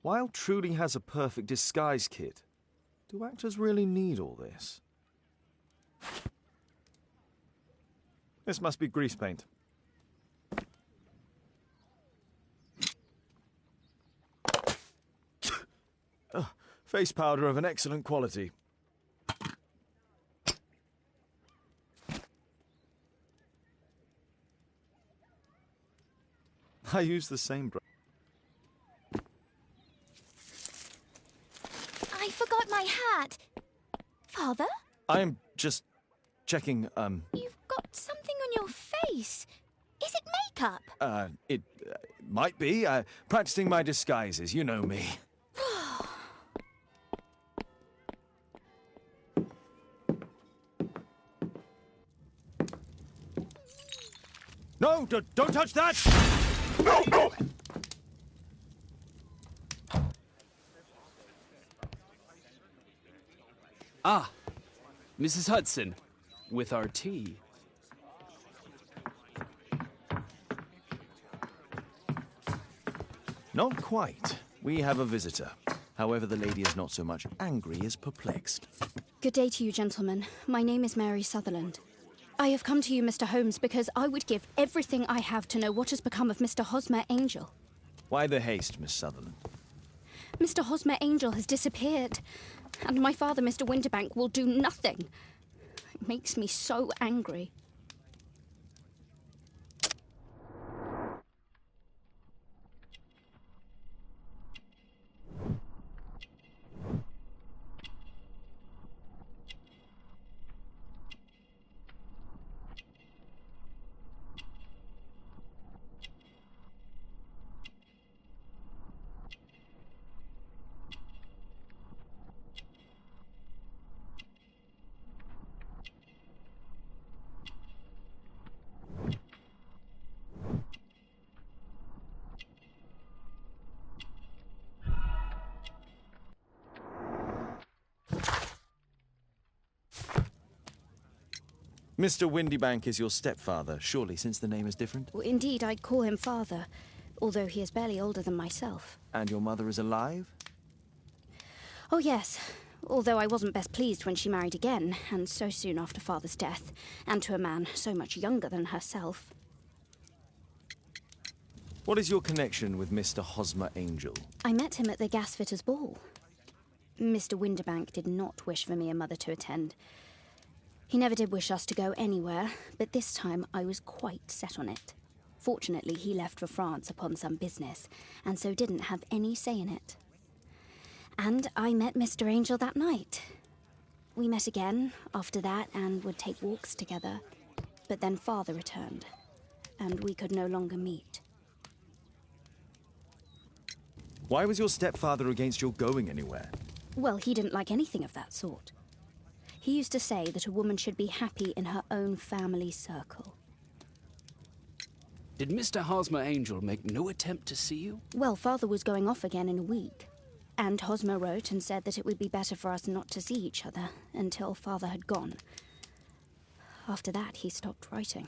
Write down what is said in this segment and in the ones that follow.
While Trudy has a perfect disguise kit, do actors really need all this? This must be grease paint. Face powder of an excellent quality. I use the same brush. I forgot my hat. Father? I am just checking, You've got something on your face. Is it makeup? It might be. Practicing my disguises, you know me. No, don't touch that! No! Ah, Mrs. Hudson, with our tea. Not quite. We have a visitor. However, the lady is not so much angry as perplexed. Good day to you, gentlemen. My name is Mary Sutherland. I have come to you, Mr. Holmes, because I would give everything I have to know what has become of Mr. Hosmer Angel. Why the haste, Miss Sutherland? Mr. Hosmer Angel has disappeared, and my father, Mr. Winterbank, will do nothing. It makes me so angry. Mr. Windybank is your stepfather, surely, since the name is different? Well, indeed, I call him father, although he is barely older than myself. And your mother is alive? Oh, yes, although I wasn't best pleased when she married again, and so soon after father's death, and to a man so much younger than herself. What is your connection with Mr. Hosmer Angel? I met him at the gasfitter's ball. Mr. Winterbank did not wish for me and Mother to attend. He never did wish us to go anywhere, but this time I was quite set on it. Fortunately, he left for France upon some business, and so didn't have any say in it. And I met Mr. Angel that night. We met again after that and would take walks together. But then Father returned, and we could no longer meet. Why was your stepfather against your going anywhere? Well, he didn't like anything of that sort. He used to say that a woman should be happy in her own family circle. Did Mr. Hosmer Angel make no attempt to see you? Well, Father was going off again in a week. And Hosmer wrote and said that it would be better for us not to see each other until Father had gone. After that, he stopped writing.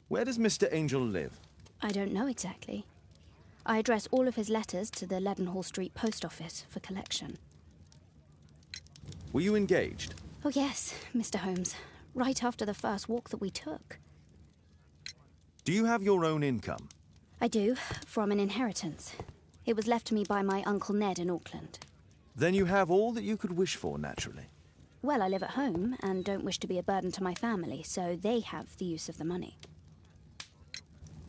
Where does Mr. Angel live? I don't know exactly. I address all of his letters to the Leadenhall Street post office for collection. Were you engaged? Oh, yes, Mr. Holmes. Right after the first walk that we took. Do you have your own income? I do, from an inheritance. It was left to me by my Uncle Ned in Auckland. Then you have all that you could wish for, naturally. Well, I live at home and don't wish to be a burden to my family, so they have the use of the money.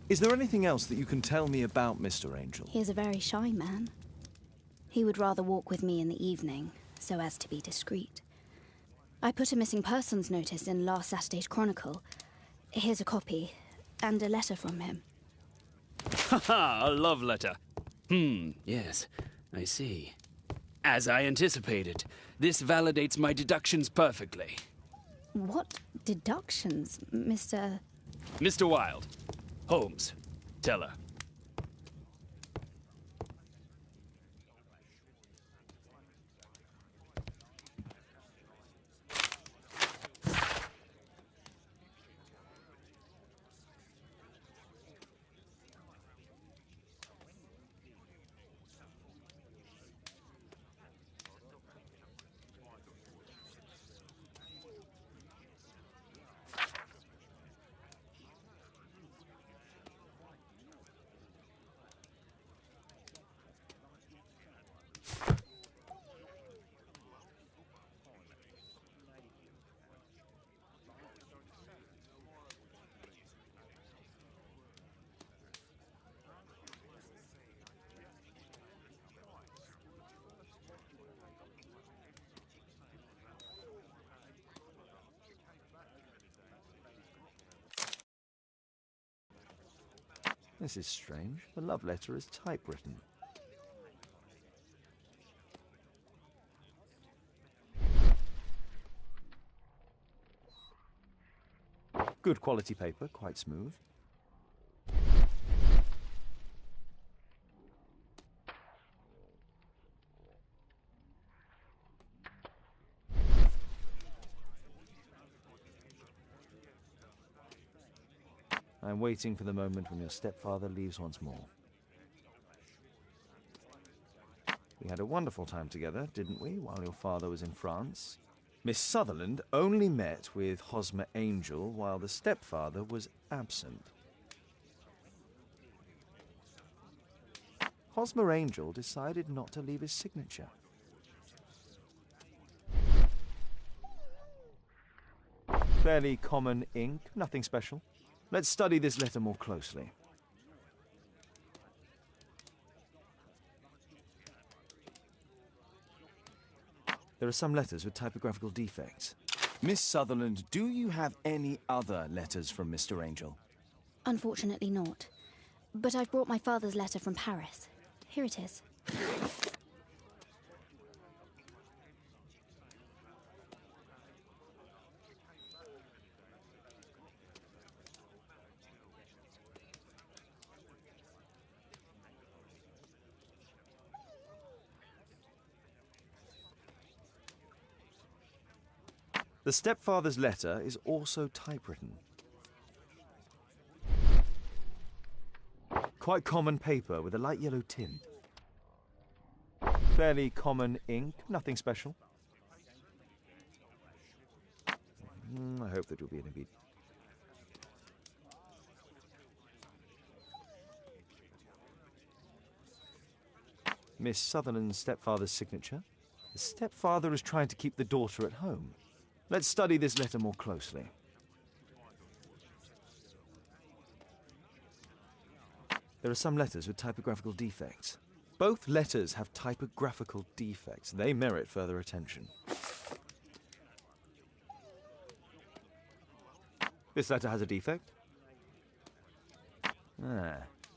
Is there anything else that you can tell me about Mr. Angel? He is a very shy man. He would rather walk with me in the evening, so as to be discreet. I put a missing persons notice in last Saturday's Chronicle. Here's a copy, and a letter from him. Ha! A love letter. Yes, I see. As I anticipated, this validates my deductions perfectly. What deductions, Mr. Mr. Wilde. Holmes. Tell her. This is strange. The love letter is typewritten. Good quality paper, quite smooth. I'm waiting for the moment when your stepfather leaves once more. We had a wonderful time together, didn't we, while your father was in France? Miss Sutherland only met with Hosmer Angel while the stepfather was absent. Hosmer Angel decided not to leave his signature. Fairly common ink, nothing special. Let's study this letter more closely. There are some letters with typographical defects. Miss Sutherland, do you have any other letters from Mr. Angel? Unfortunately not. But I've brought my father's letter from Paris. Here it is. The stepfather's letter is also typewritten. Quite common paper with a light yellow tint. Fairly common ink, nothing special. I hope that will be an immediate. Miss Sutherland's stepfather's signature. The stepfather is trying to keep the daughter at home. Let's study this letter more closely. There are some letters with typographical defects. Both letters have typographical defects. They merit further attention. This letter has a defect.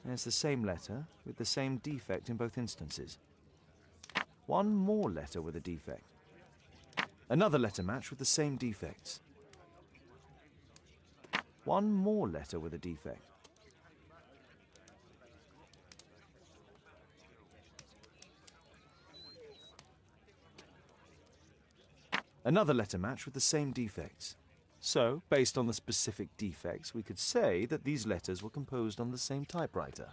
It's the same letter with the same defect in both instances. One more letter with a defect. Another letter match with the same defects. One more letter with a defect. Another letter match with the same defects. So, based on the specific defects, we could say that these letters were composed on the same typewriter.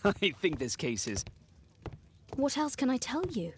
I think this case is... What else can I tell you?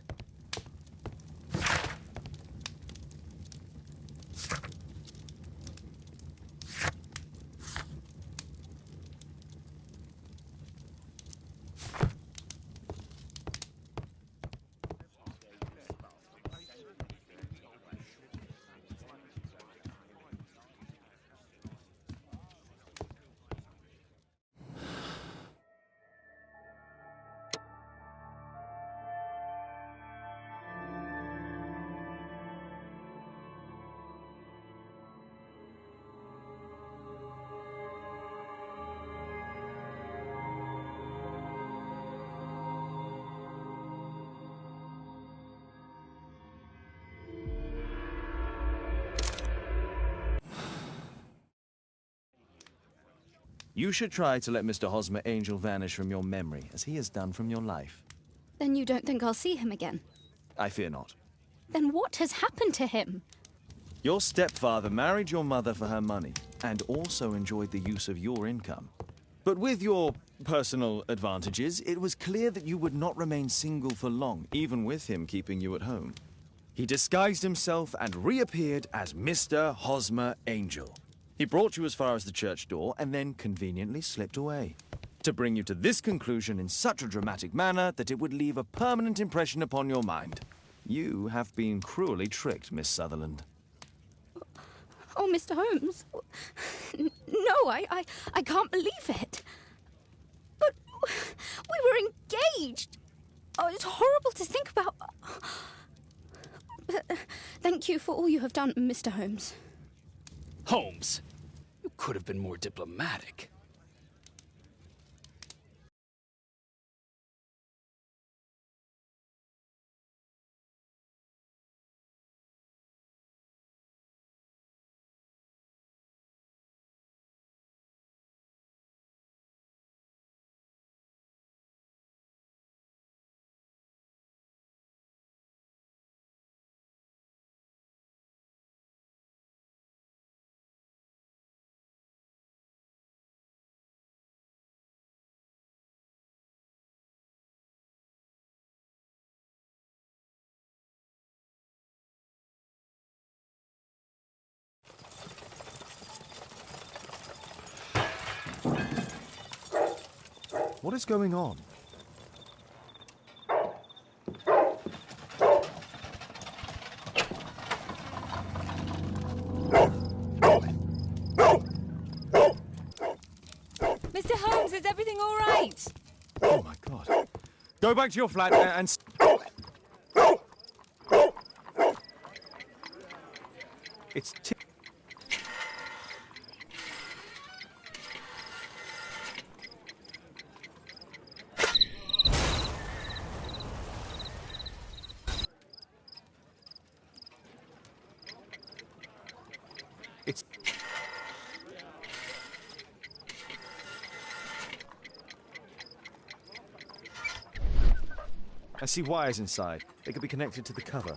You should try to let Mr. Hosmer Angel vanish from your memory, as he has done from your life. Then you don't think I'll see him again? I fear not. Then what has happened to him? Your stepfather married your mother for her money, and also enjoyed the use of your income. But with your personal advantages, it was clear that you would not remain single for long, even with him keeping you at home. He disguised himself and reappeared as Mr. Hosmer Angel. He brought you as far as the church door and then conveniently slipped away, to bring you to this conclusion in such a dramatic manner that it would leave a permanent impression upon your mind. You have been cruelly tricked, Miss Sutherland. Oh, Mr. Holmes. No, I can't believe it. But we were engaged. Oh, it's horrible to think about. But thank you for all you have done, Mr. Holmes. Holmes, you could have been more diplomatic. What is going on? Mr. Holmes, is everything all right? Oh my God. Go back to your flat and it's I see wires inside. They could be connected to the cover.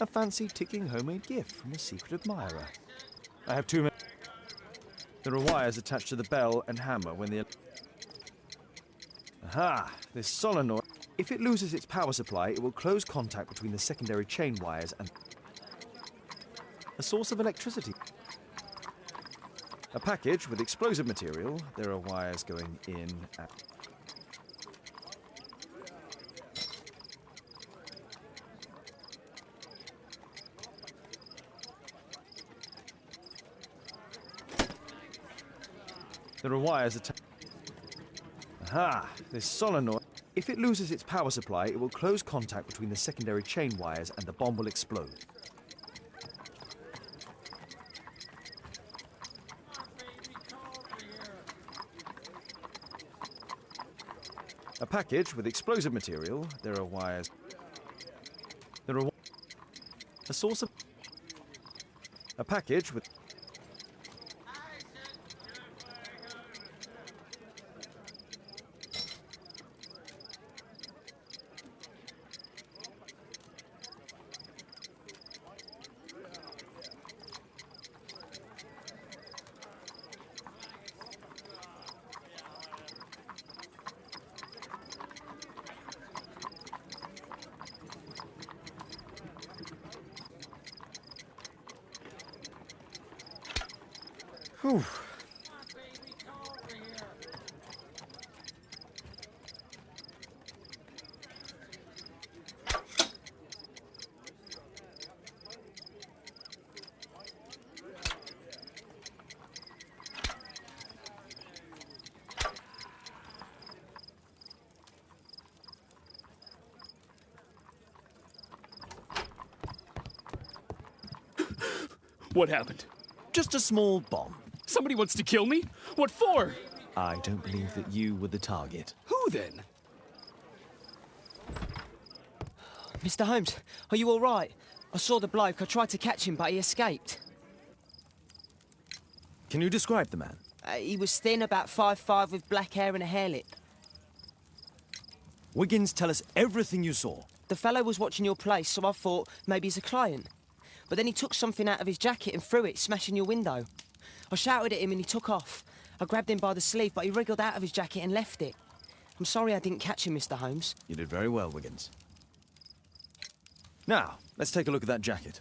A fancy ticking homemade gift from a secret admirer. I have 2 minutes. There are wires attached to the bell and hammer when the... Aha! This solenoid... If it loses its power supply, it will close contact between the secondary chain wires and... a source of electricity. A package with explosive material. There are wires going in and... There are wires attached... Aha! This solenoid... If it loses its power supply, it will close contact between the secondary chain wires and the bomb will explode. A package with explosive material. There are wires... There are... A source of... A package with... Whew. What happened? Just a small bomb. Somebody wants to kill me? What for? I don't believe that you were the target. Who then? Mr. Holmes, are you all right? I saw the bloke. I tried to catch him, but he escaped. Can you describe the man? He was thin, about 5'5", with black hair and a hairlip. Wiggins, tell us everything you saw. The fellow was watching your place, so I thought maybe he's a client. But then he took something out of his jacket and threw it, smashing your window. I shouted at him and he took off. I grabbed him by the sleeve, but he wriggled out of his jacket and left it. I'm sorry I didn't catch him, Mr. Holmes. You did very well, Wiggins. Now, let's take a look at that jacket.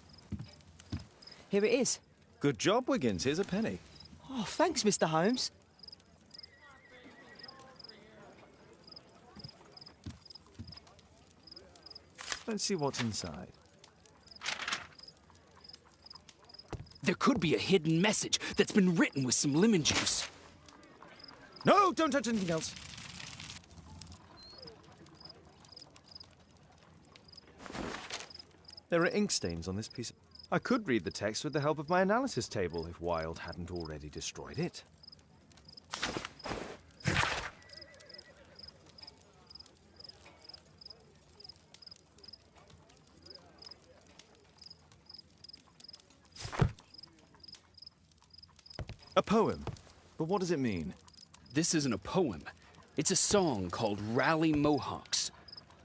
Here it is. Good job, Wiggins. Here's a penny. Oh, thanks, Mr. Holmes. Let's see what's inside. There could be a hidden message that's been written with some lemon juice. No, don't touch anything else. There are ink stains on this piece. I could read the text with the help of my analysis table if Wilde hadn't already destroyed it. A poem. But what does it mean? This isn't a poem. It's a song called Rally Mohawks.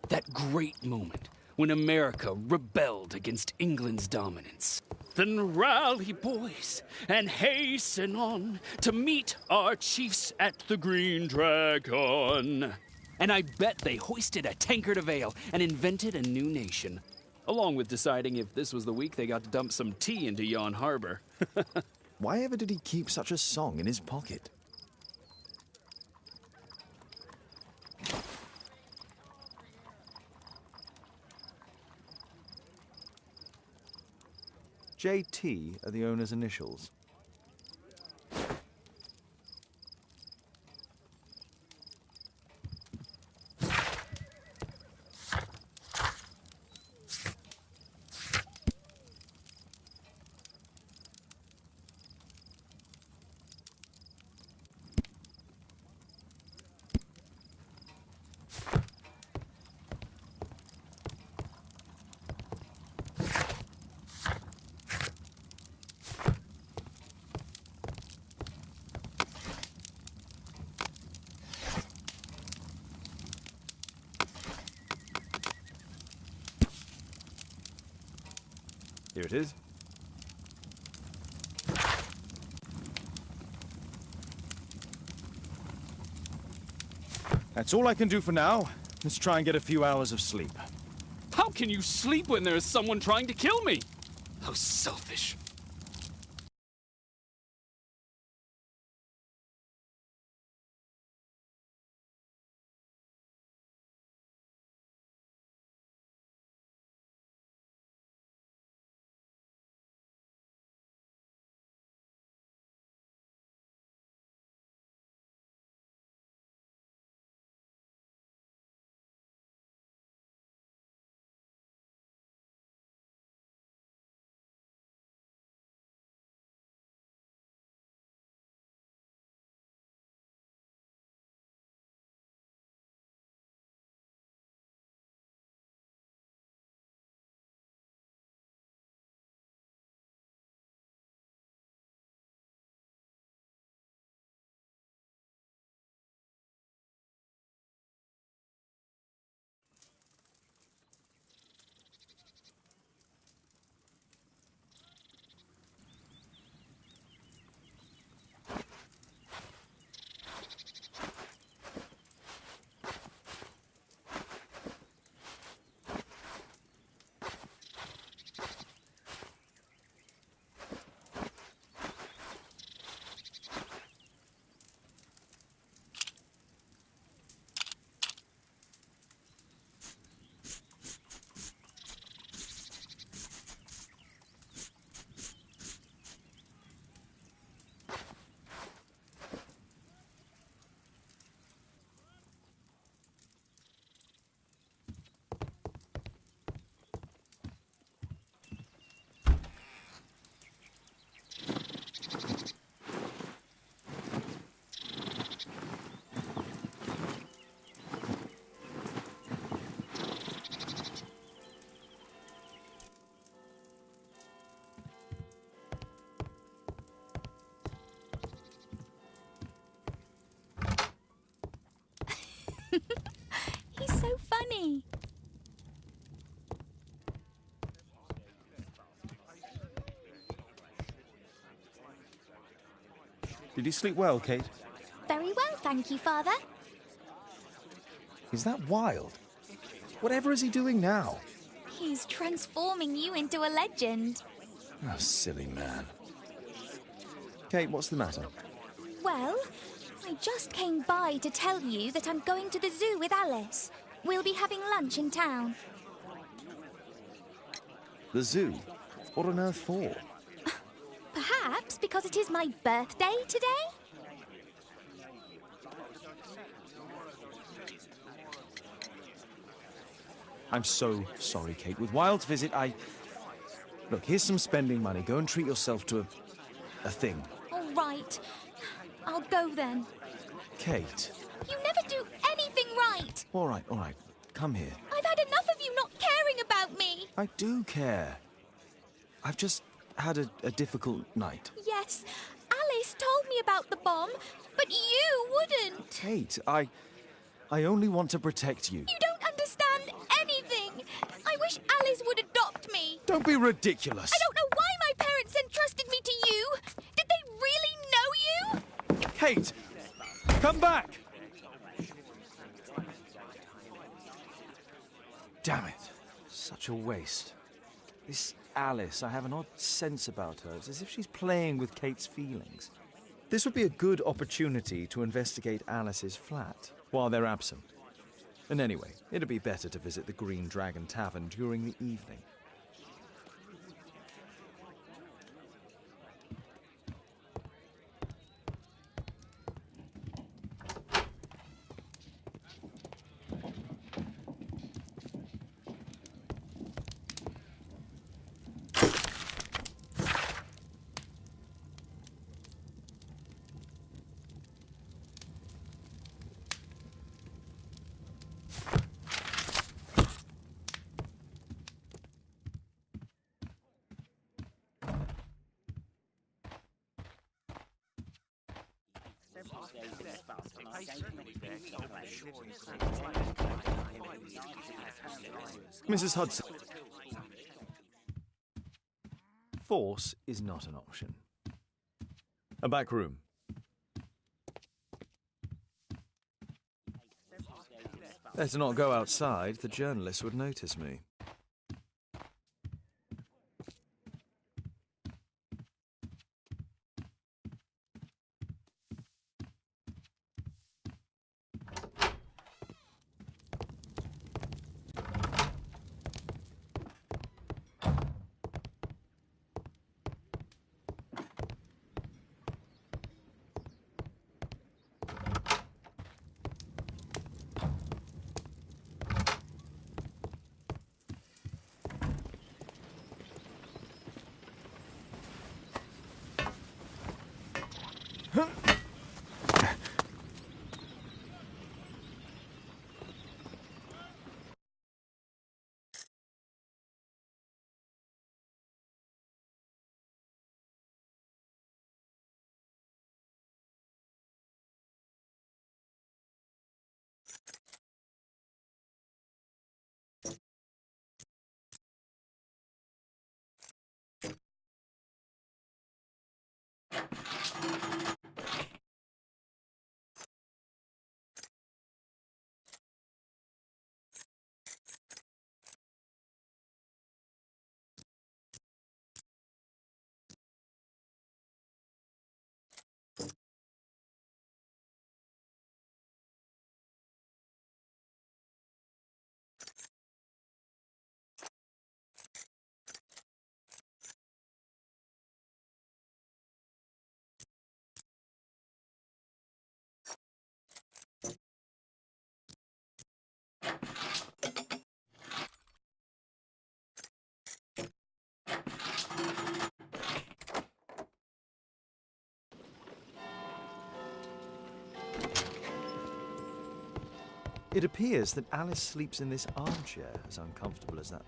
That great moment when America rebelled against England's dominance. Then rally, boys, and hasten on to meet our chiefs at the Green Dragon. And I bet they hoisted a tankard of ale and invented a new nation, along with deciding if this was the week they got to dump some tea into yon harbor. Why ever did he keep such a song in his pocket? JT are the owner's initials. Here it is. That's all I can do for now. Let's try and get a few hours of sleep. How can you sleep when there is someone trying to kill me? How selfish. Did you sleep well, Kate? Very well, thank you, Father. Is that wild? Whatever is he doing now? He's transforming you into a legend. Oh, silly man. Kate, what's the matter? Well, I just came by to tell you that I'm going to the zoo with Alice. We'll be having lunch in town. The zoo? What on earth for? Perhaps because it is my birthday today? I'm so sorry, Kate. With Wilde's visit, Look, here's some spending money. Go and treat yourself to a thing. All right. I'll go then. Kate. You never do anything right. All right. Come here. I've had enough of you not caring about me. I do care. I've just had a difficult night. Yes, Alice told me about the bomb, but you wouldn't. Kate, I only want to protect you. You don't understand anything. I wish Alice would adopt me. Don't be ridiculous. I don't know why my parents entrusted me to you. Did they really know you? Kate, come back. Damn it. Such a waste. This Alice, I have an odd sense about her. It's as if she's playing with Kate's feelings. This would be a good opportunity to investigate Alice's flat while they're absent. And anyway, it'd be better to visit the Green Dragon Tavern during the evening. Mrs. Hudson. Force is not an option. A back room. Better not go outside. The journalists would notice me. It appears that Alice sleeps in this armchair, as uncomfortable as that.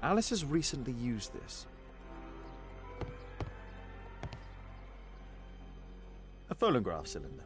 Alice has recently used this. A phonograph cylinder.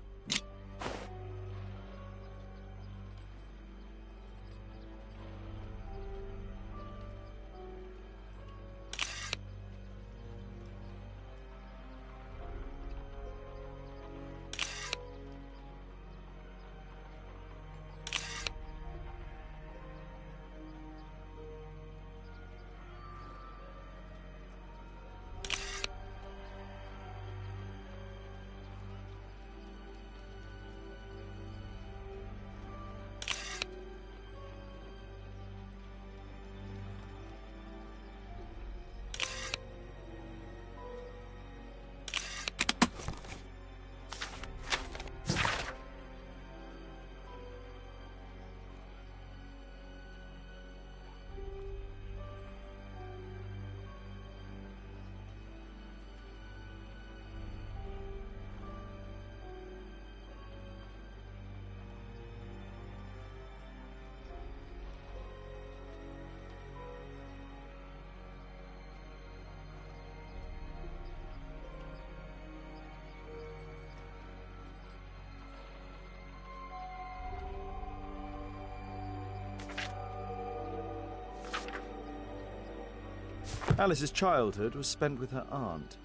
Alice's childhood was spent with her aunt,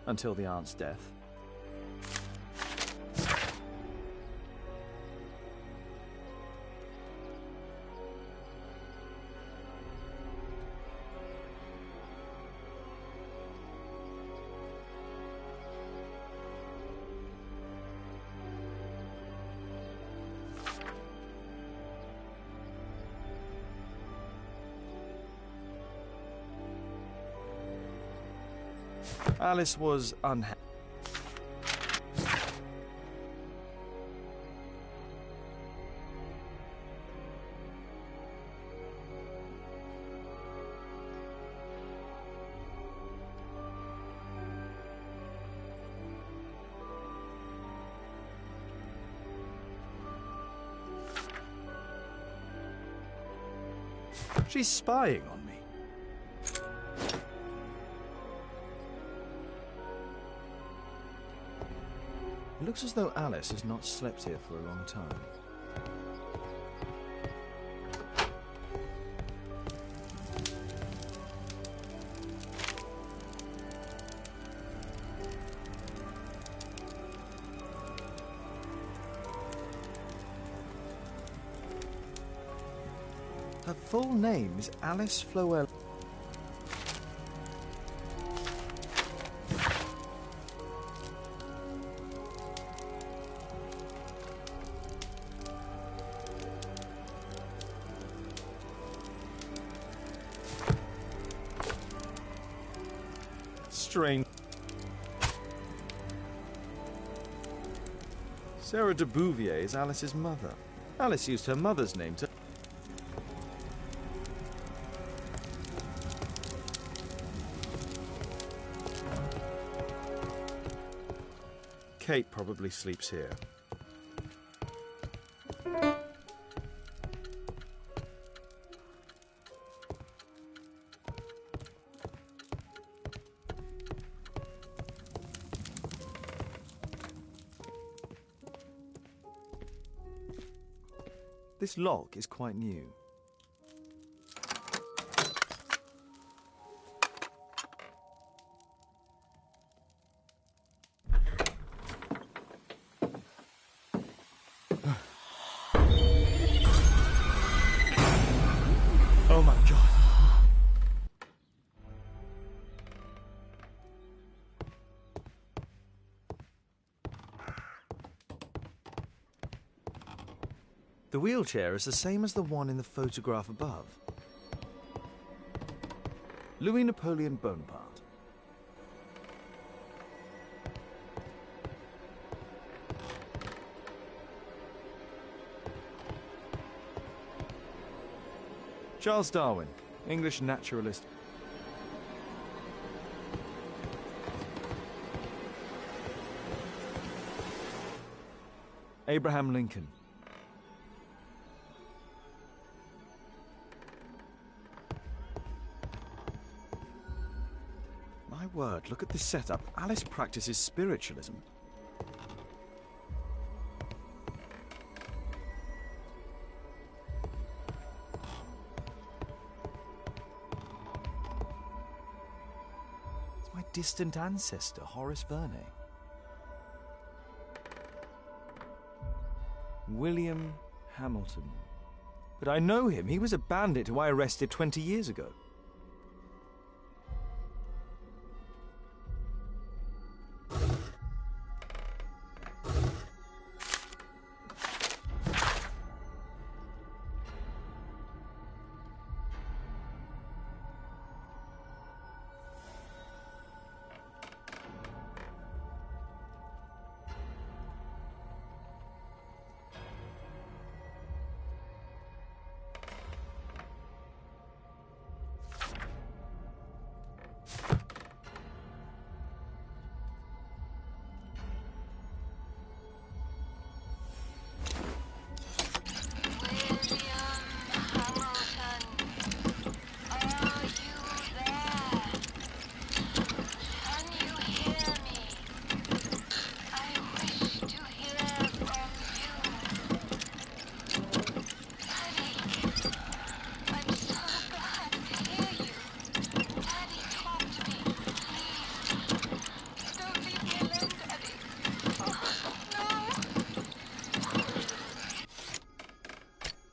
until the aunt's death. Alice was unhappy. She's spying on me. It looks as though Alice has not slept here for a long time. Her full name is Alice Floel. Strange. Sarah de Bouvier is Alice's mother. Alice used her mother's name to... Kate probably sleeps here. This lock is quite new. Oh my God. The wheelchair is the same as the one in the photograph above. Louis Napoleon Bonaparte. Charles Darwin, English naturalist. Abraham Lincoln. My word, look at this setup. Alice practices spiritualism. distant ancestor, Horace Verney. William Hamilton. But I know him. He was a bandit who I arrested 20 years ago.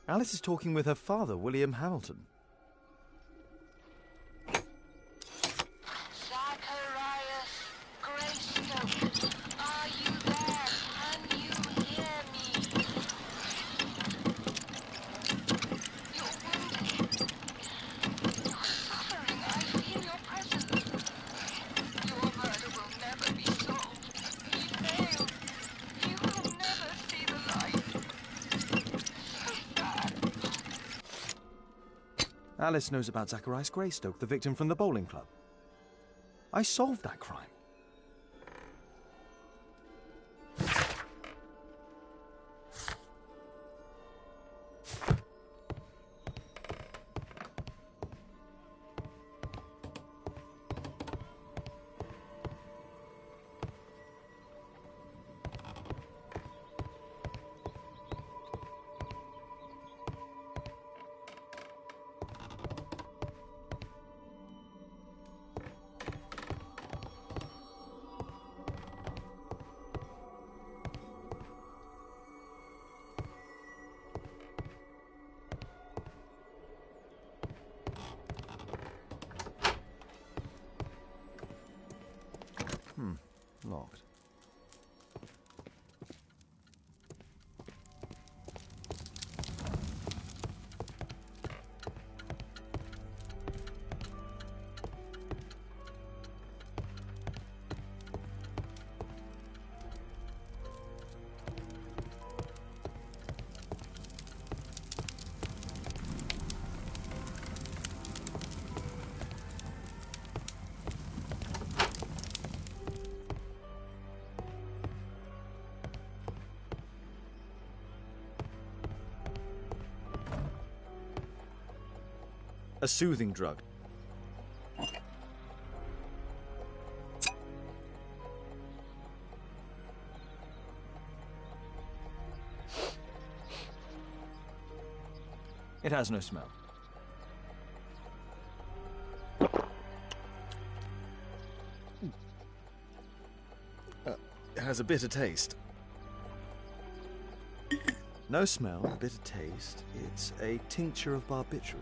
Alice is talking with her father, William Hamilton. Zacharias Greystoke, are you there? Can you hear me? You're wounded. You're suffering. I feel your presence. Your murder will never be solved. He failed. You will never see the light. Alice knows about Zacharias Greystoke, the victim from the bowling club. I solved that crime. Locked. A soothing drug. It has no smell. It has a bitter taste. No smell, bitter taste. It's a tincture of barbiturate.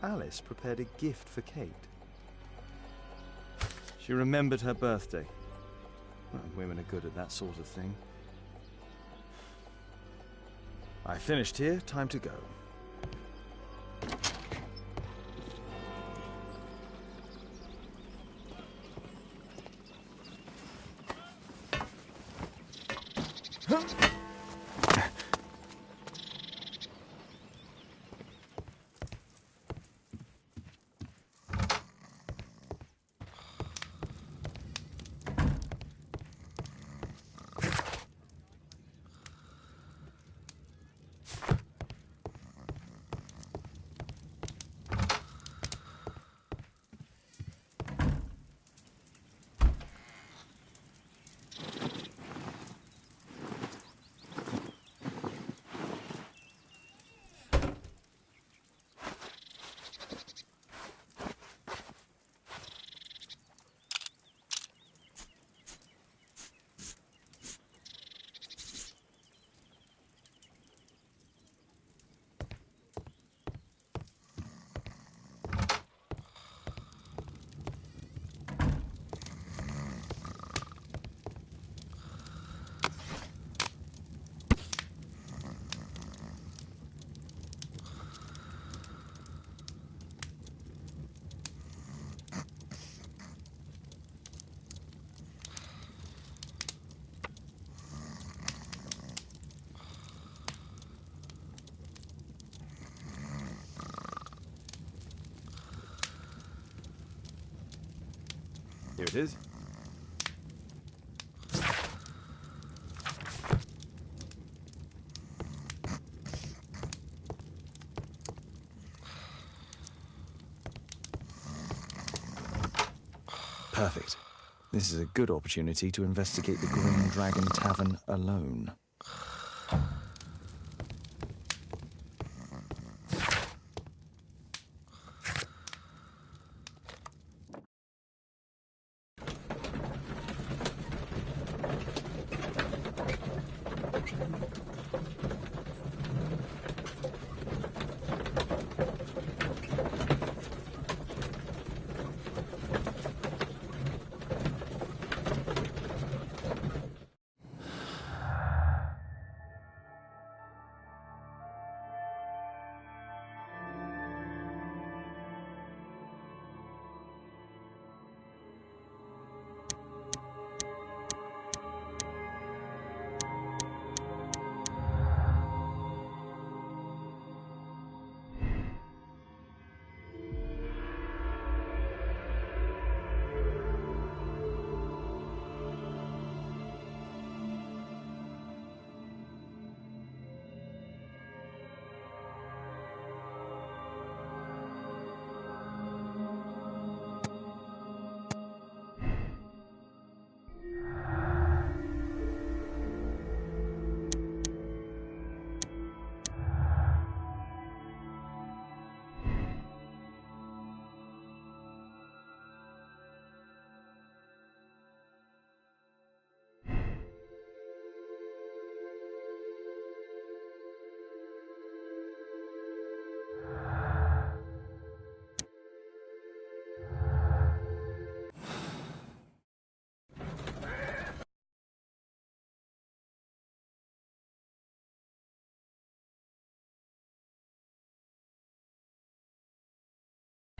Alice prepared a gift for Kate. She remembered her birthday. Well, women are good at that sort of thing. I finished here, time to go. Here it is. Perfect. This is a good opportunity to investigate the Green Dragon Tavern alone.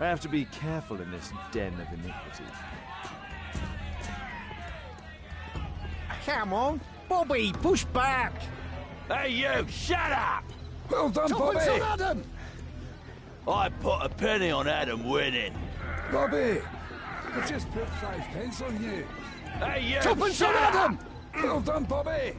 I have to be careful in this den of iniquity. Come on, Bobby, push back! Hey, you! Shut up! Well done, Bobby! On Adam! I put a penny on Adam winning. Bobby! I just put 5 pence on you. Hey, you! Tuppence on Adam! Well done, Bobby!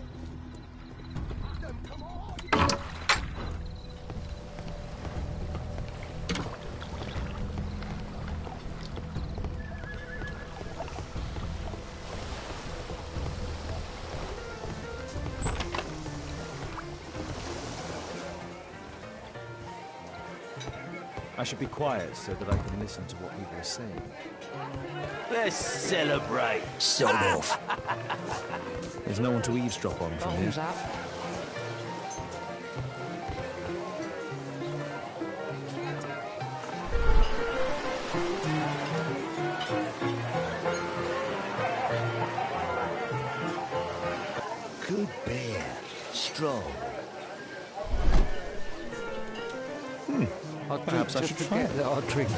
I should be quiet so that I can listen to what people are saying. Let's celebrate. Sod off. There's no one to eavesdrop on from here. Up. Good beer. Strong. Perhaps I should try it. that I drink.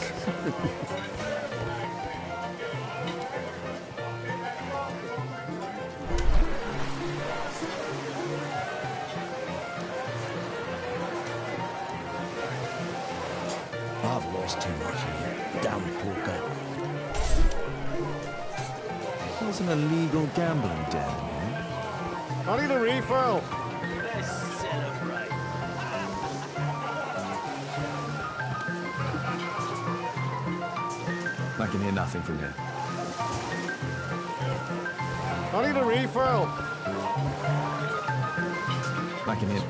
I've lost too much here. Damn poker. There's an illegal gambling den here. I need a refill. Let's celebrate. I can hear nothing from here. I need a refill. I can hear...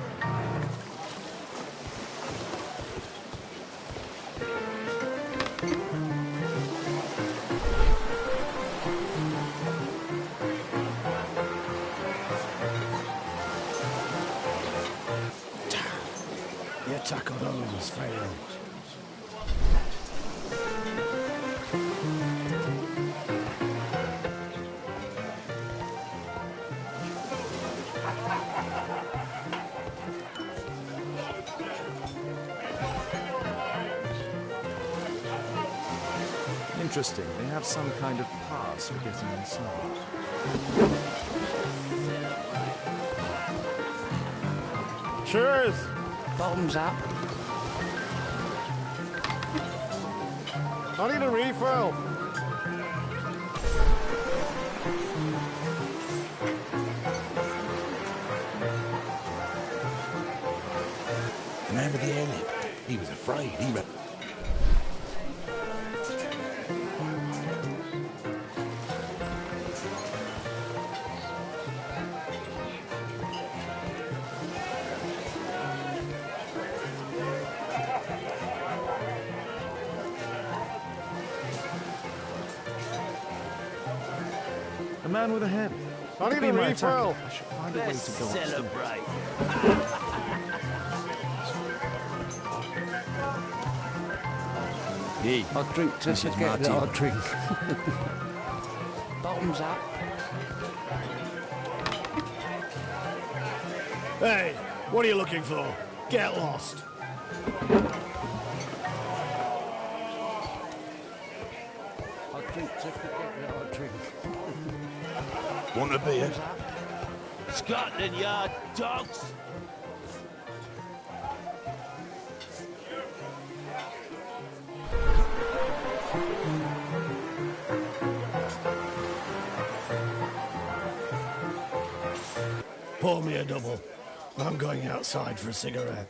Your tackle has failed. Interesting. They have some kind of pass for getting inside. Cheers! Bottoms up. I need a refill. He was afraid. He ran. A man with a head. I need Be a my refill. attacker. I should find a way to go upstairs. Celebrate. Hey, I'll drink to Mrs. forget that Martin. I drink. bottoms up. Hey, what are you looking for? Get lost. I'll drink to forget that I drink. Want a beer? Scotland Yard dogs. Pour me a double. I'm going outside for a cigarette.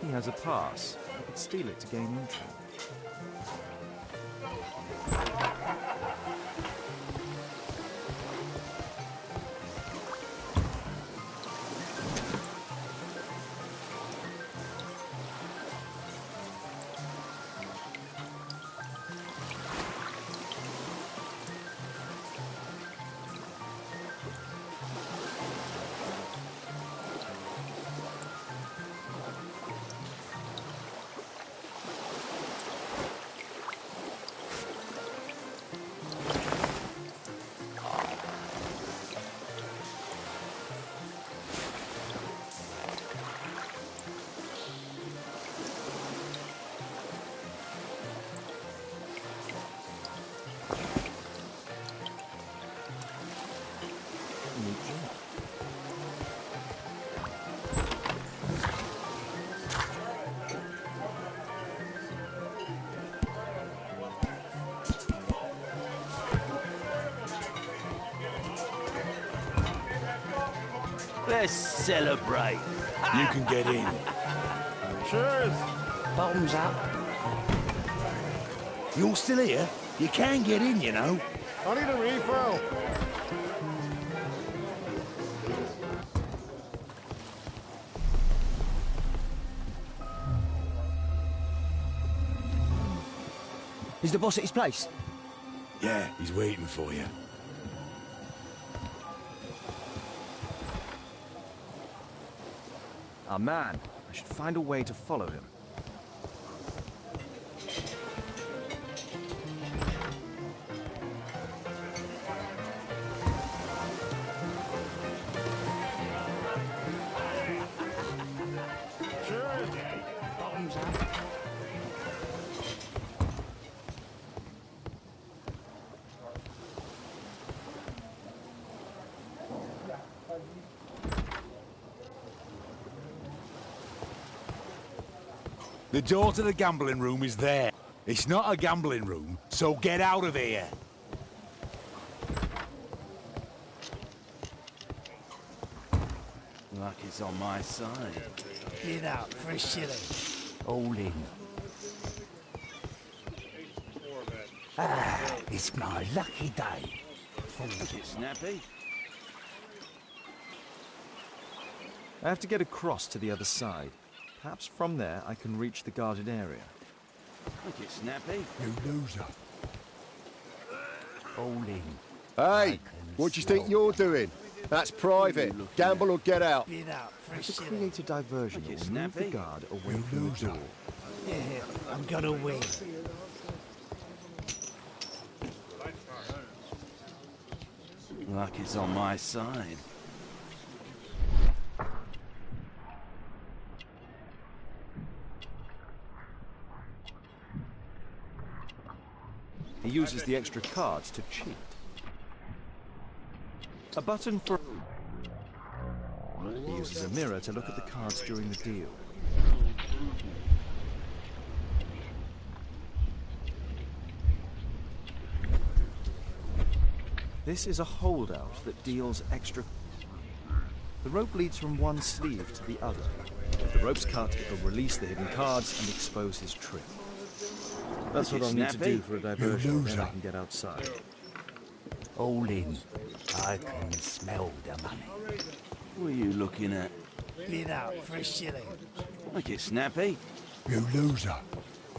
He has a pass. I could steal it to gain entry. Let's celebrate. You can get in. Cheers. Bottoms up. You're still here? You can get in, you know. I need a refill. Is the boss at his place? Yeah, he's waiting for you. Our man. I should find a way to follow him. Cheers. Bottoms up. The door to the gambling room is there. It's not a gambling room, so get out of here. Luck is on my side. Get out for a shilling. All in. It's my lucky day. Get snappy. I have to get across to the other side. Perhaps from there I can reach the guarded area. Get snappy. You loser. All in. Hey, what do you think you're doing? That's private. Gamble or get out. Get out for a To shilling. create a diversion Get or move the snappy. guard away from the door. Yeah, I'm gonna win. Luck is on my side. He uses the extra cards to cheat. A button for... He uses a mirror to look at the cards during the deal. This is a holdout that deals extra... The rope leads from one sleeve to the other. If the rope's cut, it'll release the hidden cards and expose his trick. That's what I'll need to do for a diversion, then I can get outside. All in. I can smell the money. What are you looking at? Bid out for a shilling. Make it snappy. You loser.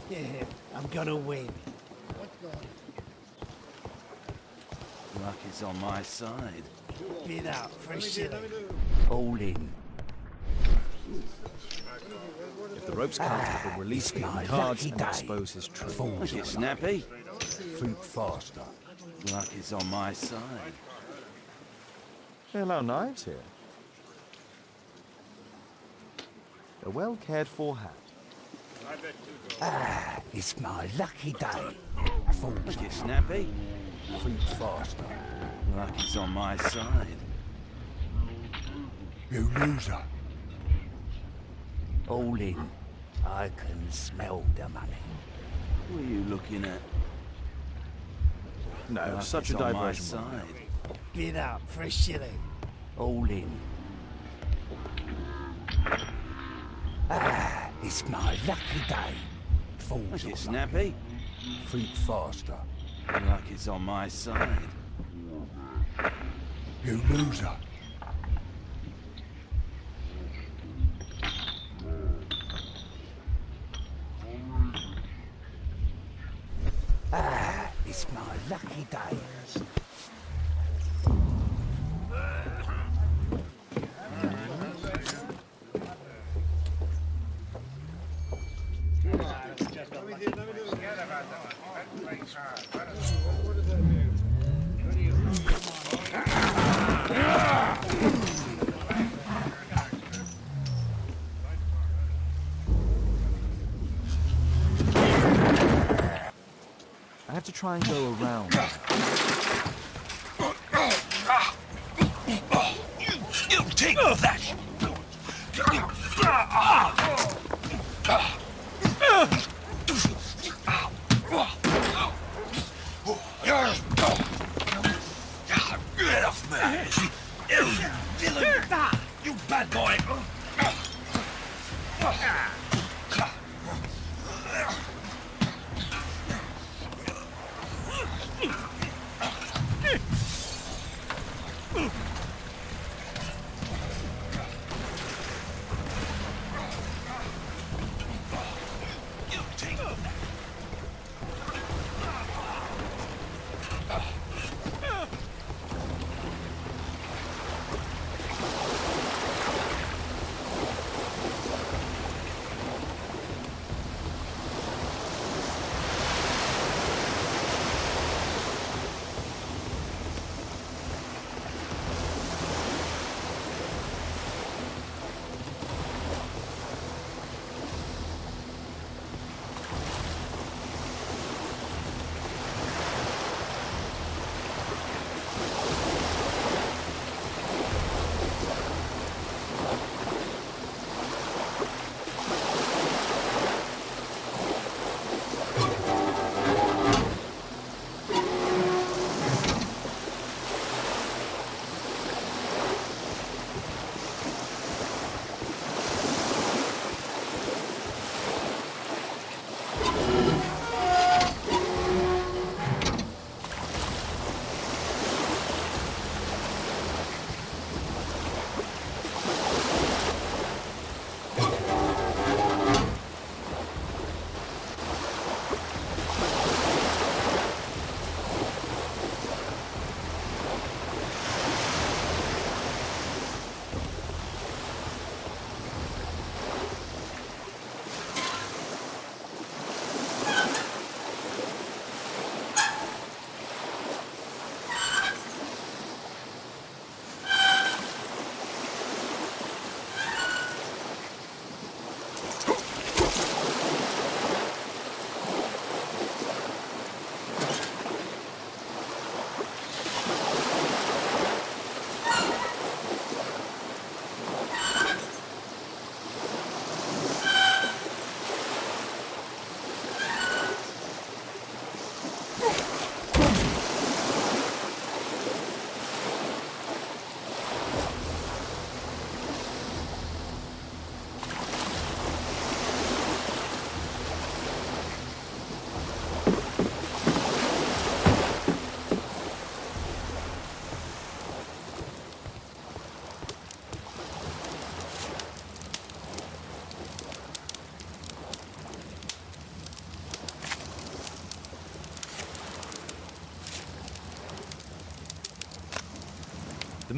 Yeah, I'm gonna win. Luck is on my side. Bid out for a shilling. All in. If the rope's cut, it'll release the hidden cards and expose his trick. Make it snappy. Think faster. Luck is on my side. They allow knives here. A well-cared-for hat. Ah, it's my lucky day. Make it snappy. Think faster. Luck is on my side. You loser. All in. I can smell the money. What are you looking at? No, Luck such is a on my diversion. side. Bid out for a shilling. All in. Ah, it's my lucky day. Make it snappy. Think faster. Luck is on my side. You loser. Ah, it's my lucky day. I have to try and go around. You take that! Get off me! You villain! You bad boy!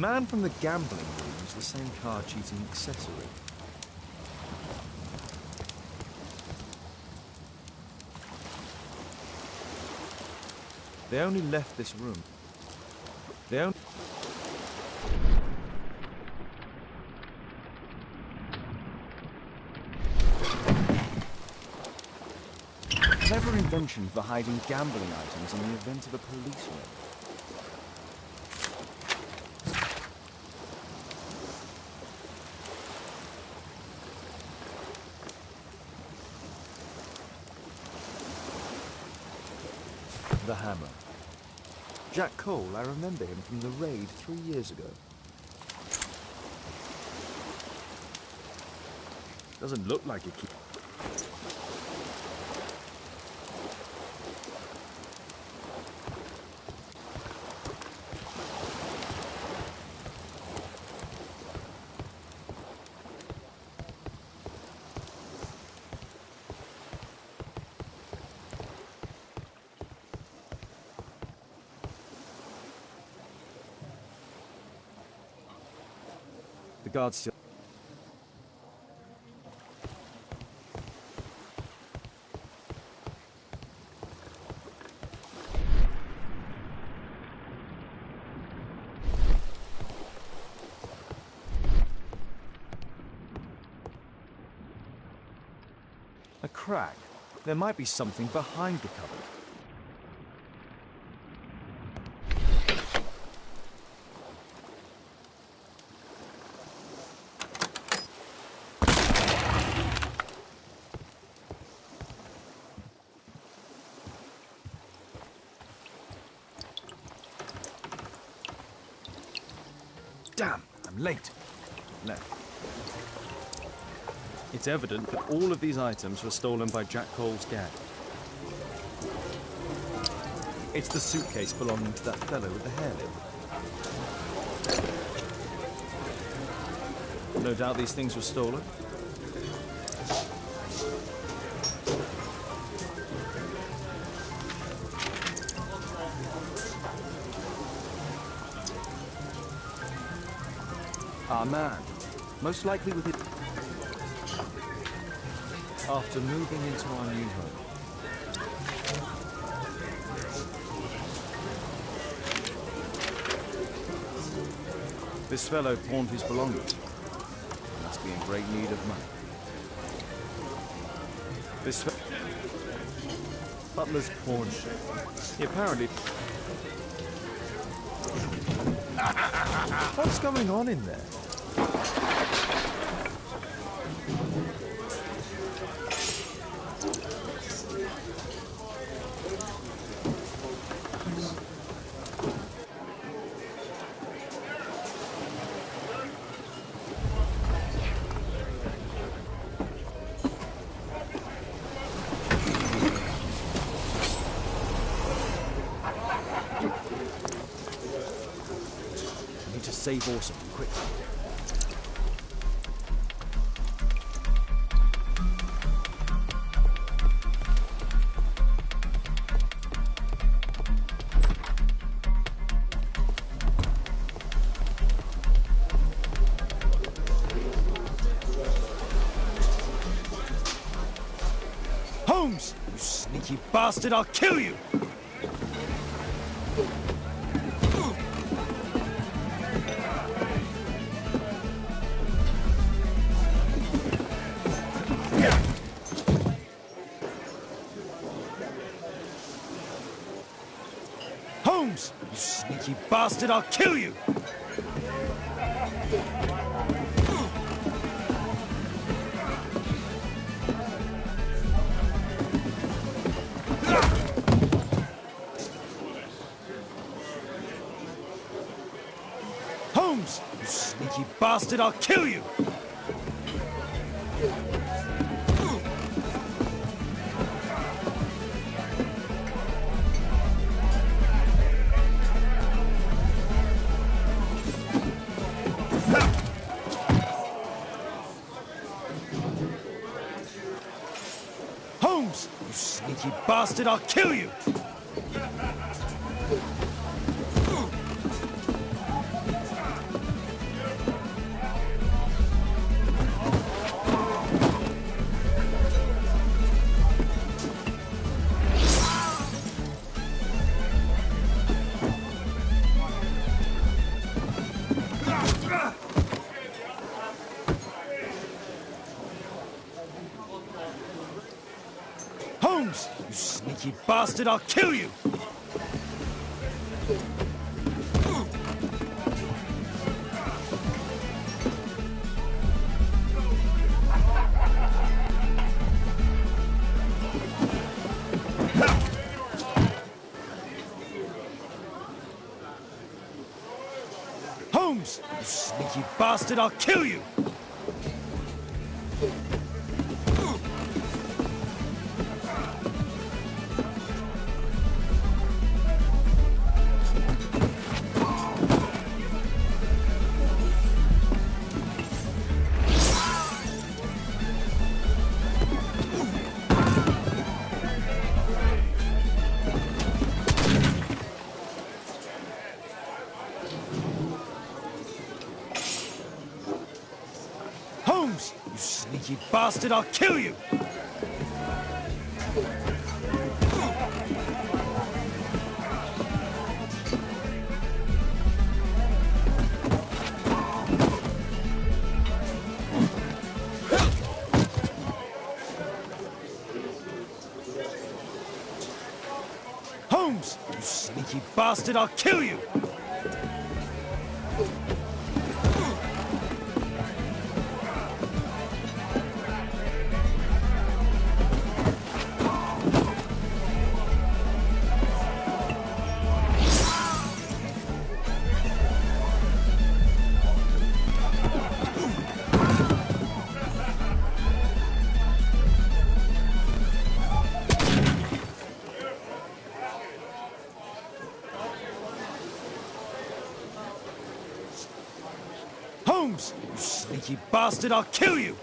man from the gambling room is the same card-cheating accessory. They only left this room. They only... Clever invention for hiding gambling items in the event of a police raid. The hammer. Jack Cole, I remember him from the raid 3 years ago. Doesn't look like a key. The guards still... A crack. There might be something behind the cupboard. Damn, I'm late. Left. It's evident that all of these items were stolen by Jack Cole's gang. It's the suitcase belonging to that fellow with the hairlip. No doubt these things were stolen. Our man, most likely with it. After moving into our new home. This fellow pawned his belongings. He must be in great need of money. This butler's pawn shop. He apparently... What's going on in there? Save Orson, quickly. Holmes! You sneaky bastard, I'll kill you! Holmes! You sneaky bastard, I'll kill you! Holmes! You sneaky bastard, I'll kill you! Holmes! You sneaky bastard, I'll kill you! Sneaky bastard, I'll kill you! Holmes! You sneaky bastard, I'll kill you! Holmes! You sneaky bastard, I'll kill you! Holmes! You sneaky bastard, I'll kill you! Holmes! You sneaky bastard, I'll kill you!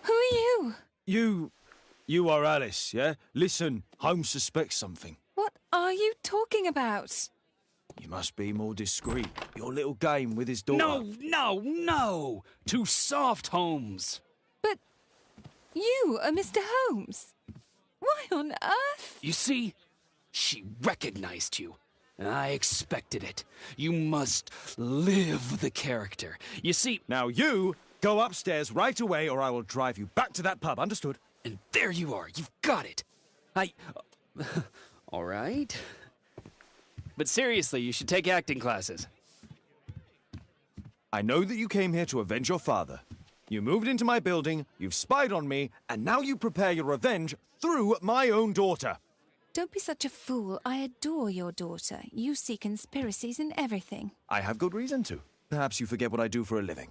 Who are you? You are Alice, yeah? Listen, Holmes suspects something. What are you talking about? You must be more discreet. Your little game with his daughter. No! Too soft, Holmes. But you are Mr. Holmes. Why on earth? You see, she recognized you. I expected it. You must live the character. You see... Now you go upstairs right away or I will drive you back to that pub, understood? And there you are. You've got it. All right. But seriously, you should take acting classes. I know that you came here to avenge your father. You moved into my building, you've spied on me, and now you prepare your revenge through my own daughter. Don't be such a fool. I adore your daughter. You see conspiracies in everything. I have good reason to. Perhaps you forget what I do for a living.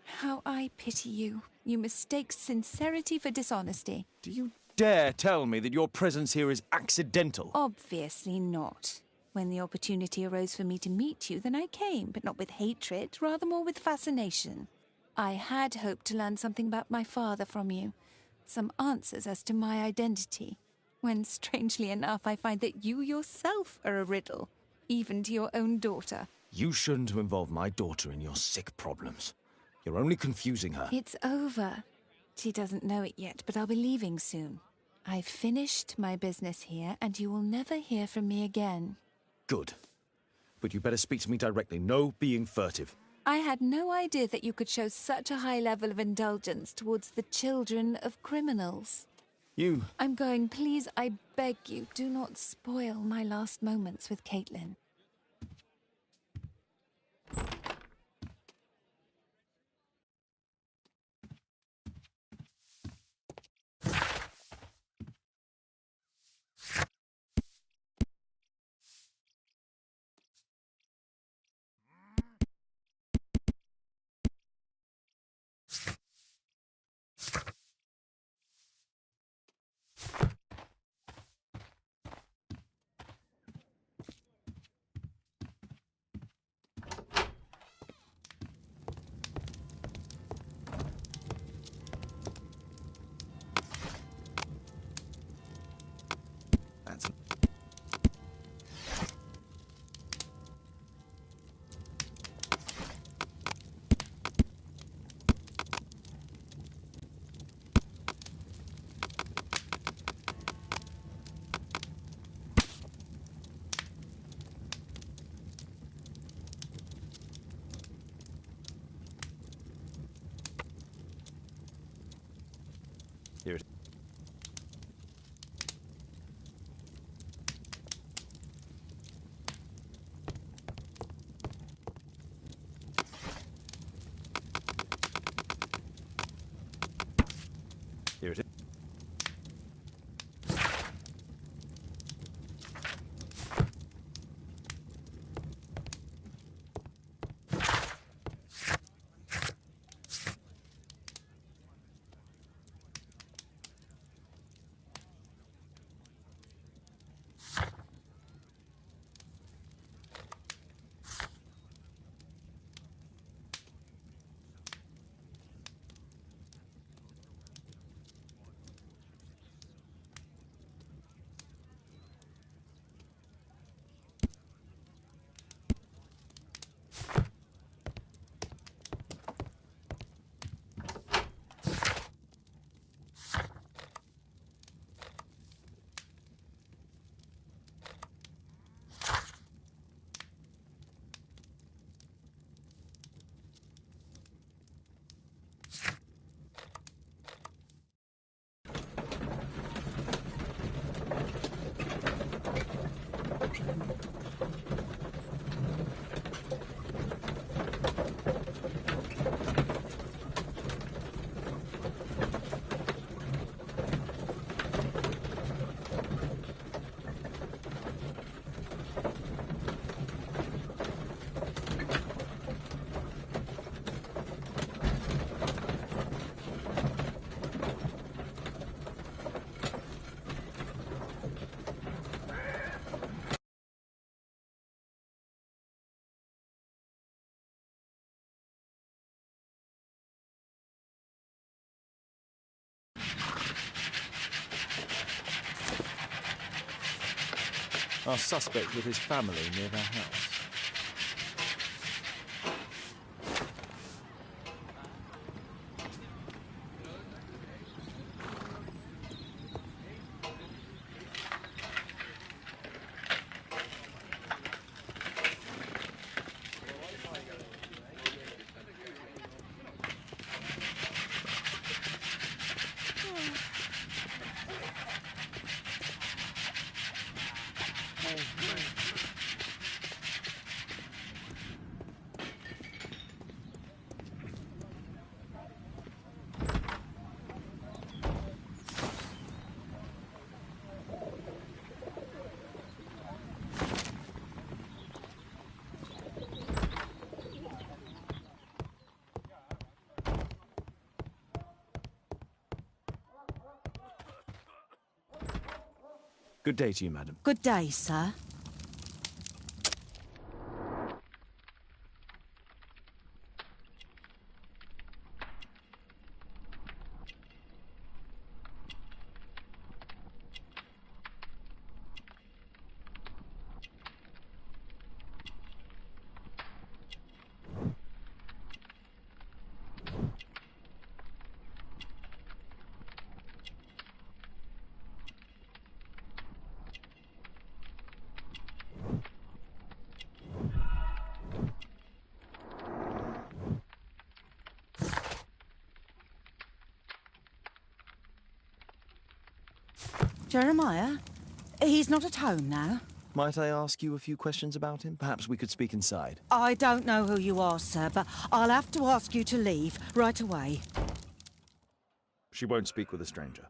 How I pity you. You mistake sincerity for dishonesty. Do you dare tell me that your presence here is accidental? Obviously not. When the opportunity arose for me to meet you, then I came, but not with hatred, rather more with fascination. I had hoped to learn something about my father from you, some answers as to my identity, when, strangely enough, I find that you yourself are a riddle, even to your own daughter. You shouldn't have involved my daughter in your sick problems. You're only confusing her. It's over. She doesn't know it yet, but I'll be leaving soon. I've finished my business here, and you will never hear from me again. Good. But you better speak to me directly. No being furtive. I had no idea that you could show such a high level of indulgence towards the children of criminals. You... I'm going. Please, I beg you, do not spoil my last moments with Caitlin. Here it is. Here it is. Our suspect with his family near their house. Good day to you, madam. Good day, sir. Jeremiah? He's not at home now. Might I ask you a few questions about him? Perhaps we could speak inside. I don't know who you are, sir, but I'll have to ask you to leave right away. She won't speak with a stranger.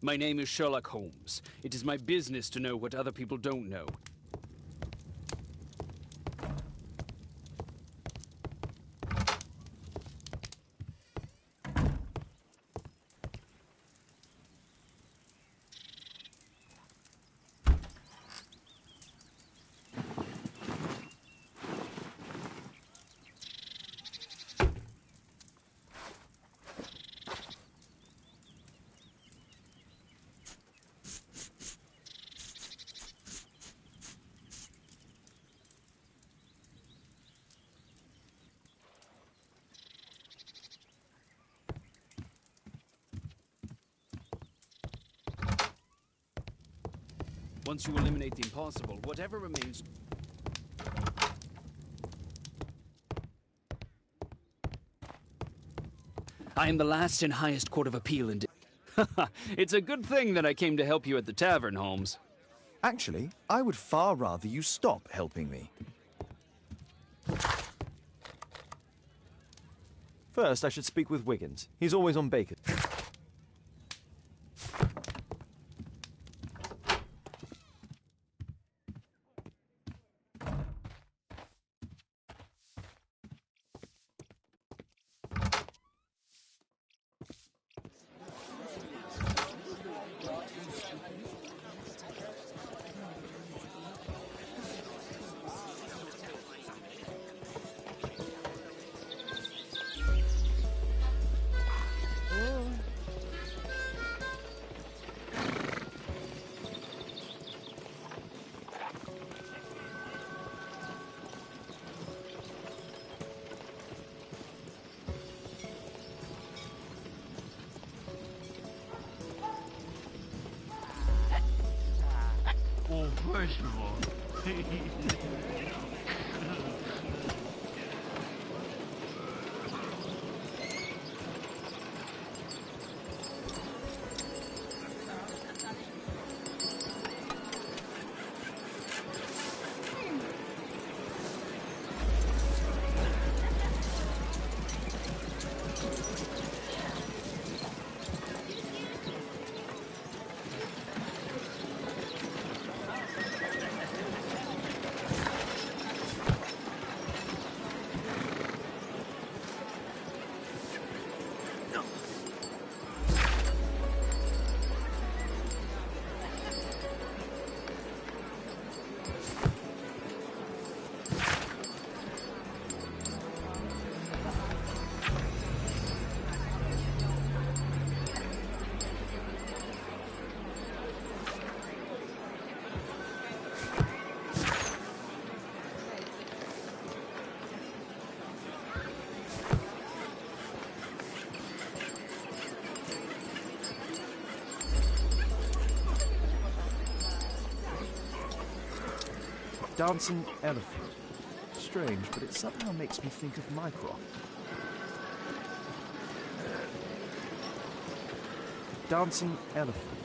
My name is Sherlock Holmes. It is my business to know what other people don't know. Once you eliminate the impossible, whatever remains... I am the last and highest court of appeal in... It's a good thing that I came to help you at the tavern, Holmes. Actually, I would far rather you stop helping me. First, I should speak with Wiggins. He's always on bacon. Well, first of all, Dancing elephant. Strange, but it somehow makes me think of Mycroft. Dancing elephant.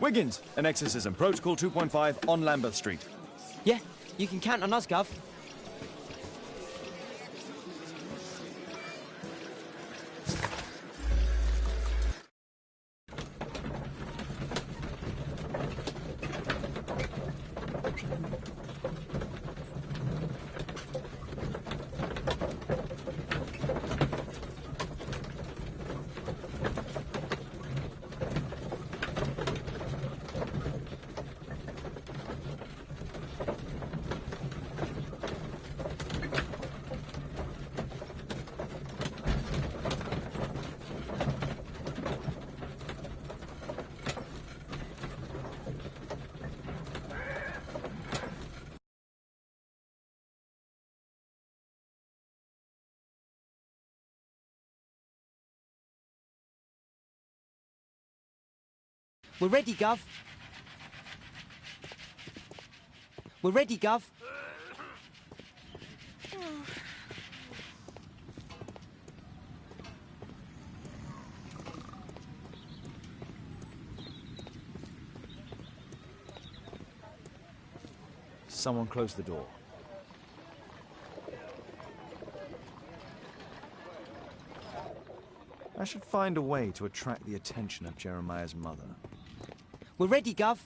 Wiggins, an exorcism. Protocol 2.5 on Lambeth Street. Yeah, you can count on us, Gov. We're ready, Gov. We're ready, Gov. Someone close the door. I should find a way to attract the attention of Jeremiah's mother. We're ready, Gov.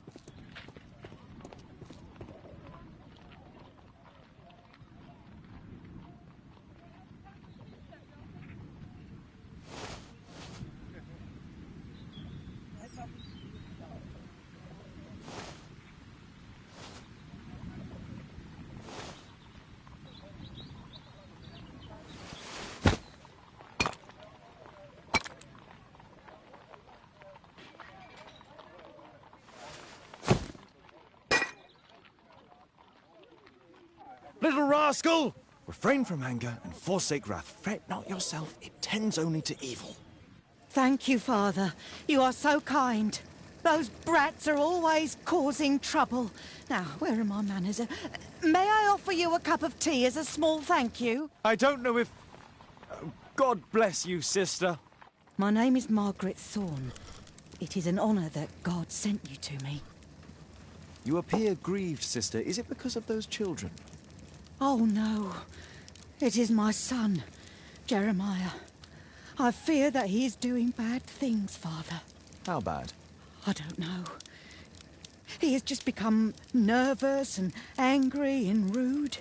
Little rascal! Refrain from anger and forsake wrath. Fret not yourself, it tends only to evil. Thank you, Father. You are so kind. Those brats are always causing trouble. Now, where are my manners? May I offer you a cup of tea as a small thank you? I don't know if... God bless you, sister. My name is Margaret Thorne. It is an honour that God sent you to me. You appear grieved, sister. Is it because of those children? Oh, no. It is my son, Jeremiah. I fear that he is doing bad things, Father. How bad? I don't know. He has just become nervous and angry and rude.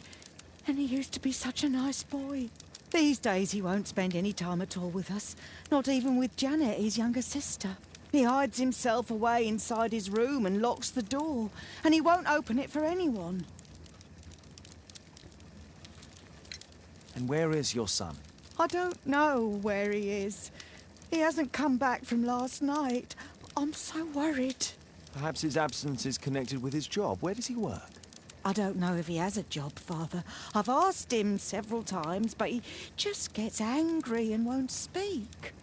And he used to be such a nice boy. These days he won't spend any time at all with us. Not even with Janet, his younger sister. He hides himself away inside his room and locks the door. And he won't open it for anyone. And where is your son? I don't know where he is. He hasn't come back from last night. I'm so worried. Perhaps his absence is connected with his job. Where does he work? I don't know if he has a job, Father. I've asked him several times, but he just gets angry and won't speak.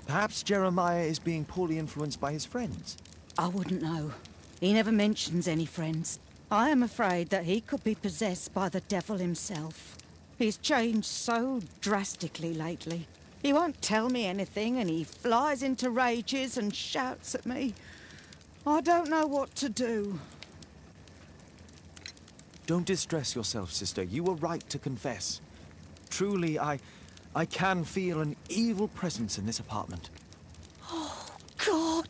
Perhaps Jeremiah is being poorly influenced by his friends. I wouldn't know. He never mentions any friends. I am afraid that he could be possessed by the devil himself. He's changed so drastically lately. He won't tell me anything and he flies into rages and shouts at me. I don't know what to do. Don't distress yourself, sister. You were right to confess. Truly, I can feel an evil presence in this apartment. Oh, God!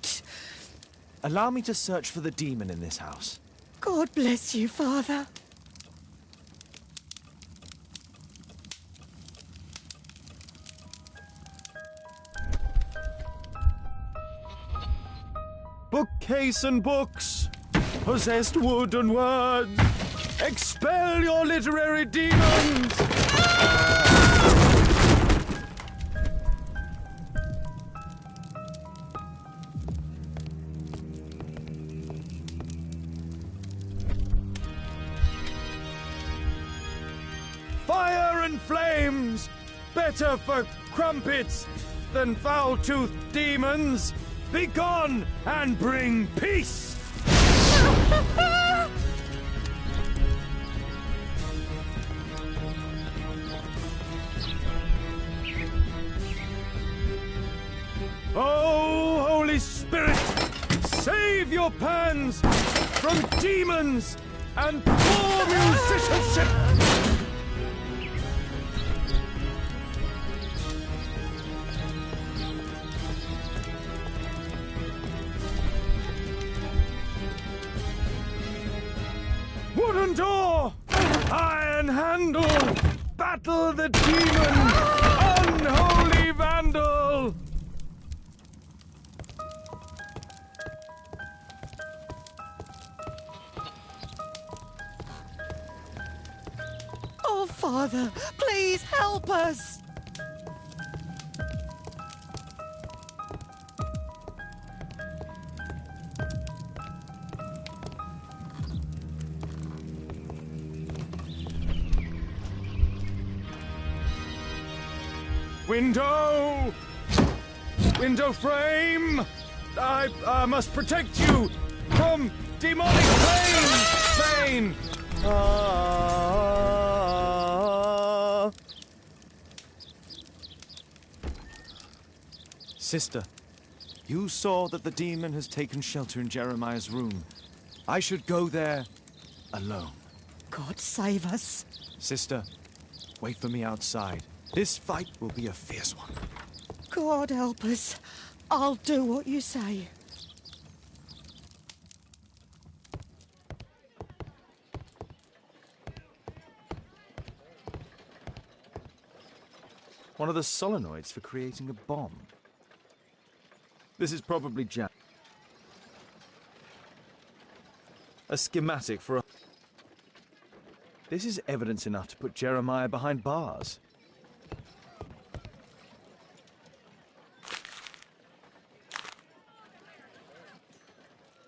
Allow me to search for the demon in this house. God bless you, Father. Bookcase and books, possessed wood and words, expel your literary demons! Fire and flames, better for crumpets than foul-toothed demons. Begone and bring peace! from demons and poor musicianship! Wooden door! Iron handle! Battle the demon! Unholy vandal! Oh, Father, please help us! Window! Window frame! I must protect you from demonic pain! Sister, you saw that the demon has taken shelter in Jeremiah's room. I should go there alone. God save us. Sister, wait for me outside. This fight will be a fierce one. God help us. I'll do what you say. One of the solenoids for creating a bomb. This is probably a schematic for a... This is evidence enough to put Jeremiah behind bars.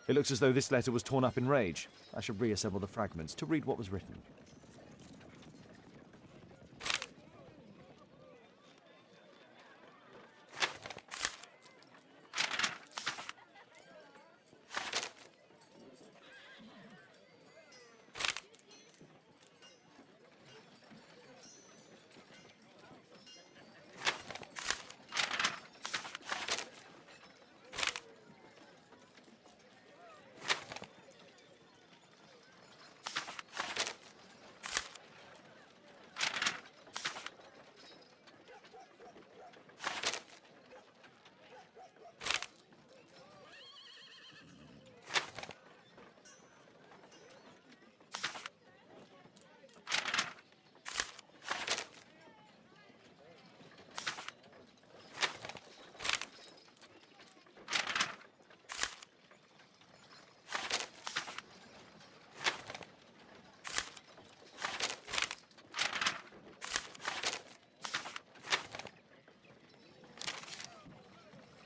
It looks as though this letter was torn up in rage. I should reassemble the fragments to read what was written.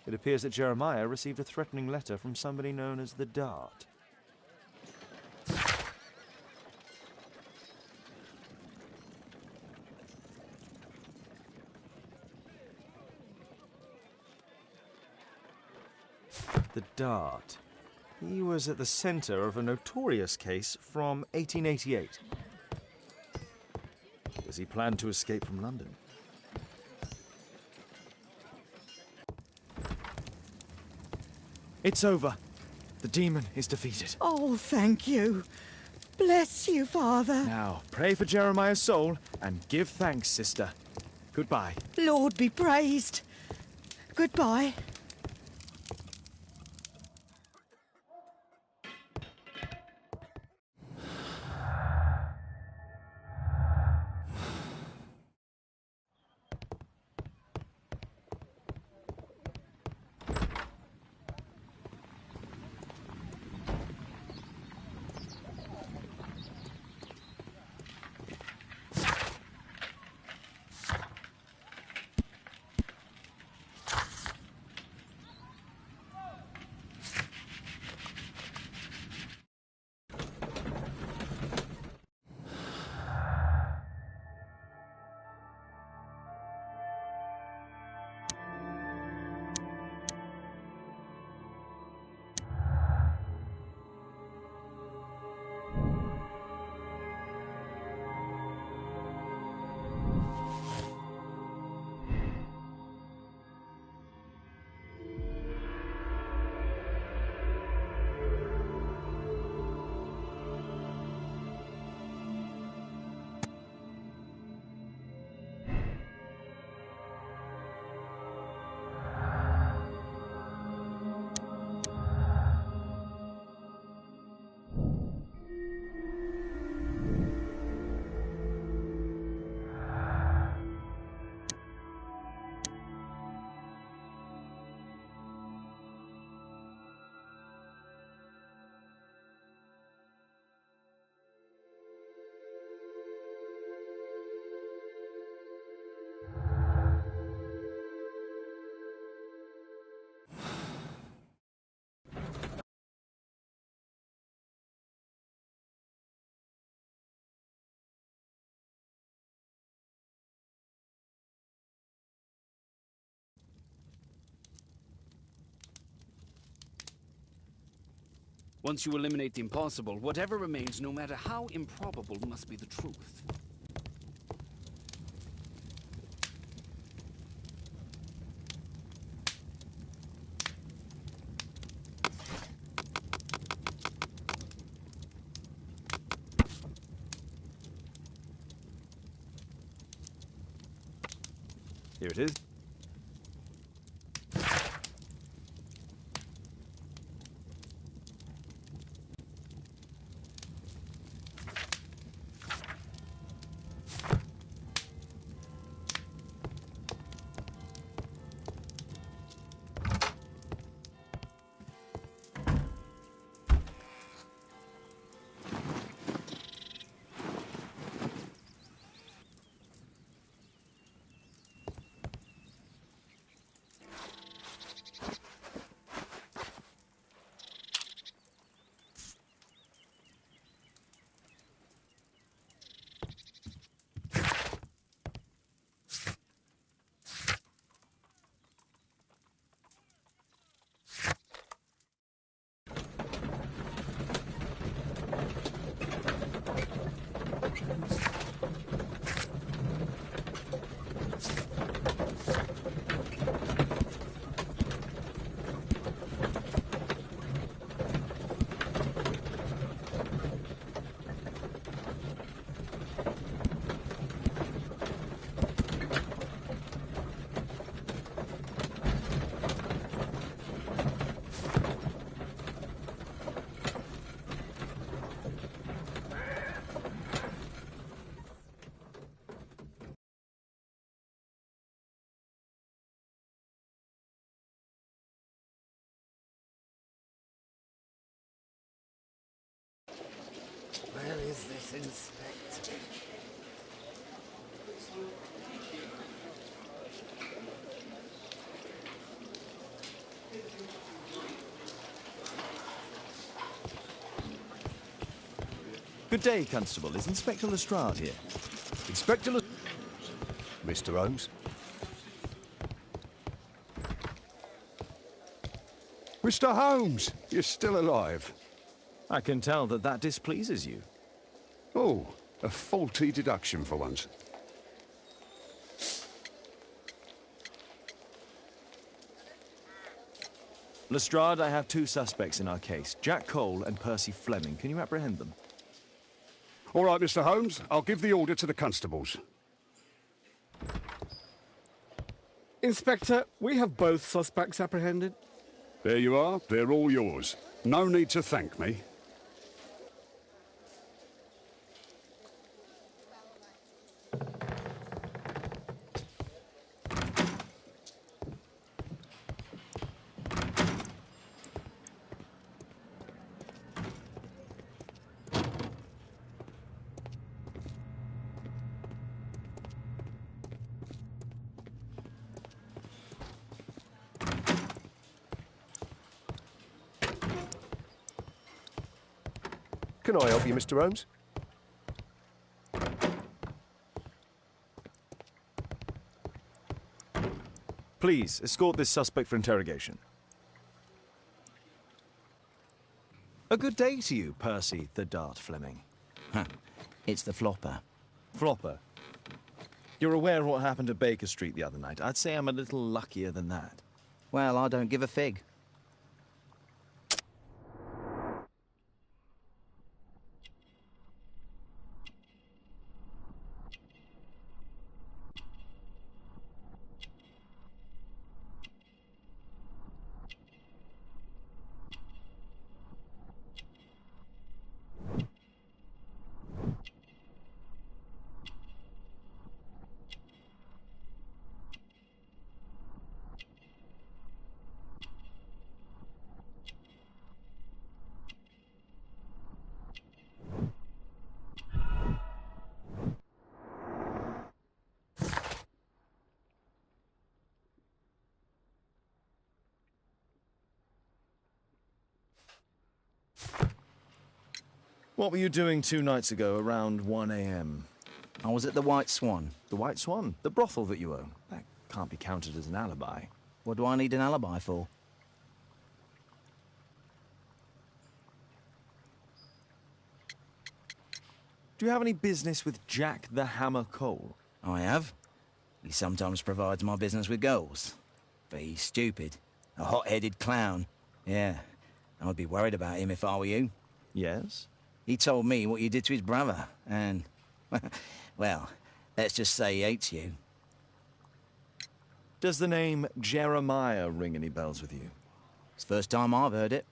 It appears that Jeremiah received a threatening letter from somebody known as the Dart. The Dart. He was at the center of a notorious case from 1888. Does he plan to escape from London? It's over. The demon is defeated. Oh, thank you. Bless you, Father. Now, pray for Jeremiah's soul and give thanks, sister. Goodbye. Lord be praised. Goodbye. Once you eliminate the impossible, whatever remains, no matter how improbable, must be the truth. Here it is. Where is this inspector? Good day, Constable. Is Inspector Lestrade here? Inspector Mr. Holmes? Mr. Holmes, you're still alive. I can tell that that displeases you. Oh, a faulty deduction for once. Lestrade, I have two suspects in our case, Jack Cole and Percy Fleming. Can you apprehend them? All right, Mr. Holmes, I'll give the order to the constables. Inspector, we have both suspects apprehended. There you are, they're all yours. No need to thank me. Can I help you, Mr. Holmes? Please, escort this suspect for interrogation. A good day to you, Percy the Dart Fleming. Huh. It's the flopper. Flopper? You're aware of what happened at Baker Street the other night. I'd say I'm a little luckier than that. Well, I don't give a fig. What were you doing 2 nights ago around 1 a.m.? I was at the White Swan. The White Swan? The brothel that you own? That can't be counted as an alibi. What do I need an alibi for? Do you have any business with Jack the Hammer Cole? I have. He sometimes provides my business with girls. But he's stupid. A hot-headed clown. Yeah. I'd be worried about him if I were you. Yes? He told me what you did to his brother, and... well, let's just say he hates you. Does the name Jeremiah ring any bells with you? It's the first time I've heard it.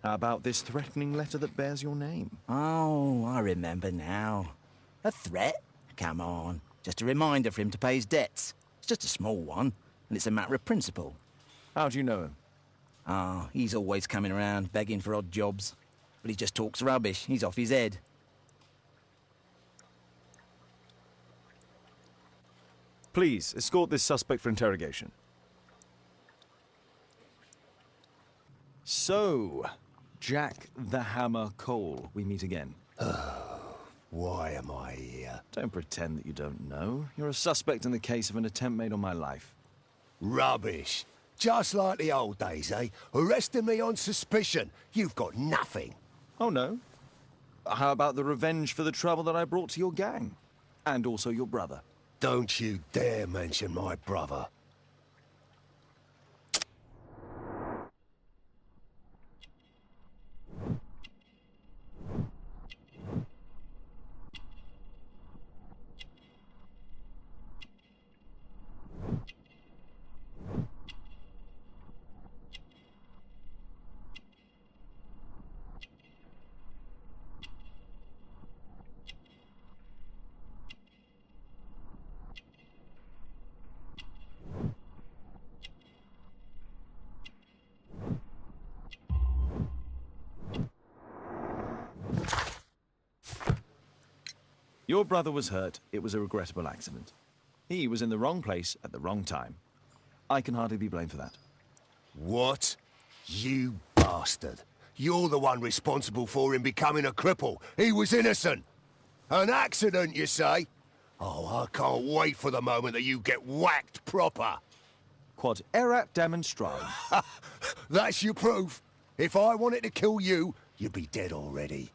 How about this threatening letter that bears your name? Oh, I remember now. A threat? Come on. Just a reminder for him to pay his debts. It's just a small one, and it's a matter of principle. How do you know him? Ah, he's always coming around, begging for odd jobs. But he just talks rubbish. He's off his head. Please, escort this suspect for interrogation. So, Jack the Hammer Cole, we meet again. Why am I here? Don't pretend that you don't know. You're a suspect in the case of an attempt made on my life. Rubbish. Just like the old days, eh? Arresting me on suspicion. You've got nothing. Oh, no? How about the revenge for the trouble that I brought to your gang? And also your brother. Don't you dare mention my brother. Your brother was hurt. It was a regrettable accident. He was in the wrong place at the wrong time. I can hardly be blamed for that. What? You bastard. You're the one responsible for him becoming a cripple. He was innocent. An accident, you say? Oh, I can't wait for the moment that you get whacked proper. Quod erat demonstrandum. That's your proof. If I wanted to kill you, you'd be dead already.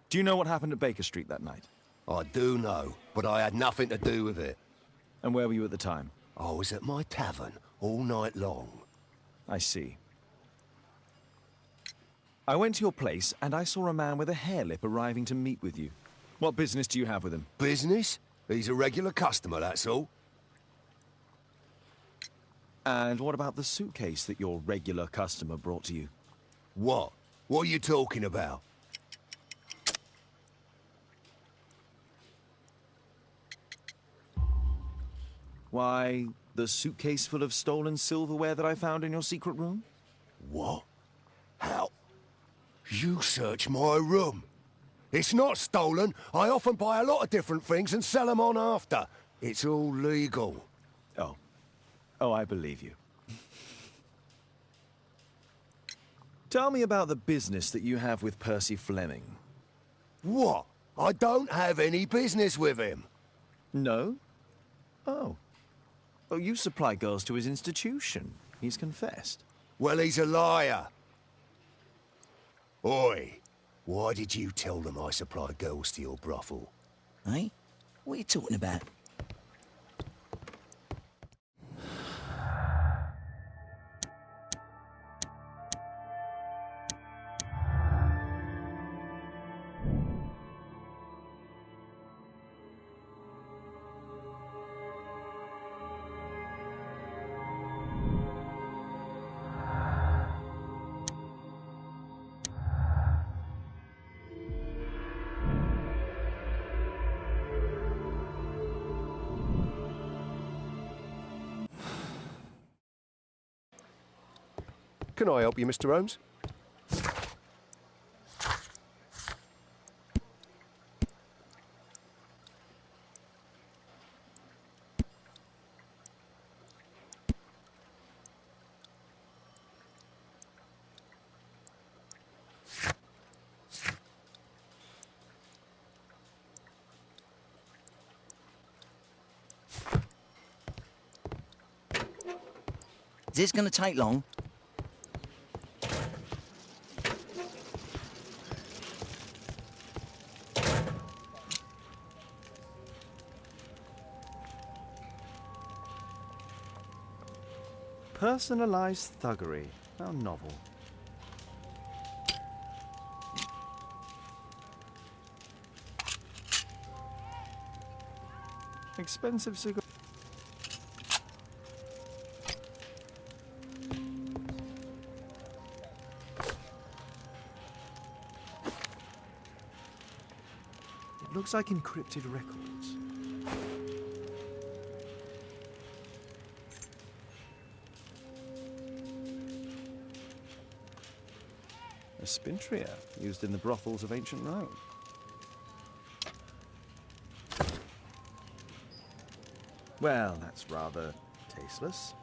Do you know what happened at Baker Street that night? I do know, but I had nothing to do with it. And where were you at the time? I was at my tavern all night long. I see. I went to your place and I saw a man with a hair lip arriving to meet with you. What business do you have with him? Business? He's a regular customer, that's all. And what about the suitcase that your regular customer brought to you? What? What are you talking about? Why, the suitcase full of stolen silverware that I found in your secret room? What? How? You searched my room. It's not stolen. I often buy a lot of different things and sell them on after. It's all legal. Oh. Oh, I believe you. Tell me about the business that you have with Percy Fleming. What? I don't have any business with him. No? Oh. Oh, you supply girls to his institution. He's confessed. Well, he's a liar. Oi, why did you tell them I supply girls to your brothel? Eh? What are you talking about? Can I help you, Mr. Holmes? Is this going to take long? Personalized thuggery. How novel. Expensive cigar. It looks like encrypted records. A spintria used in the brothels of ancient Rome. Well, that's rather tasteless.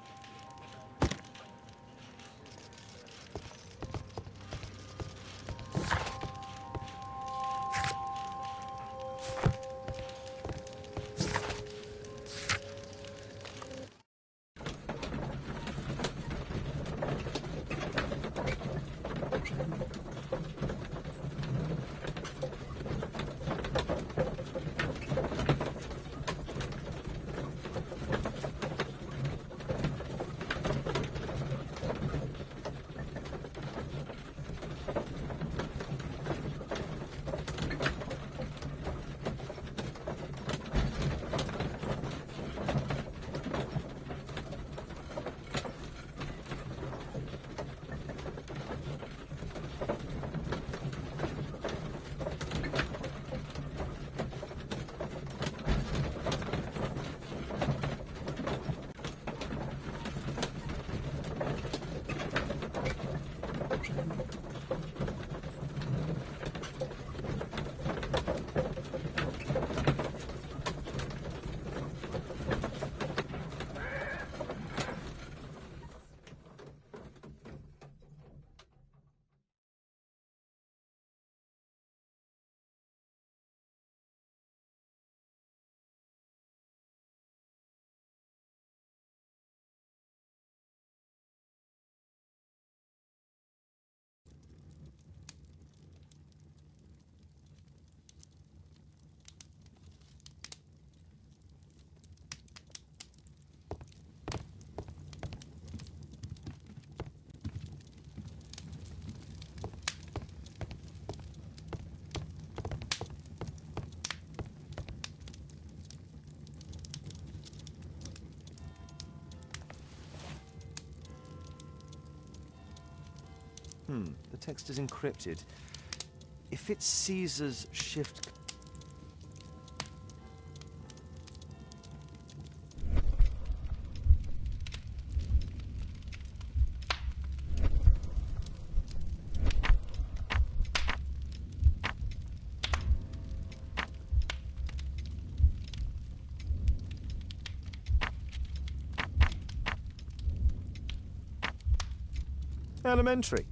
The text is encrypted. If it's Caesar's shift... Elementary.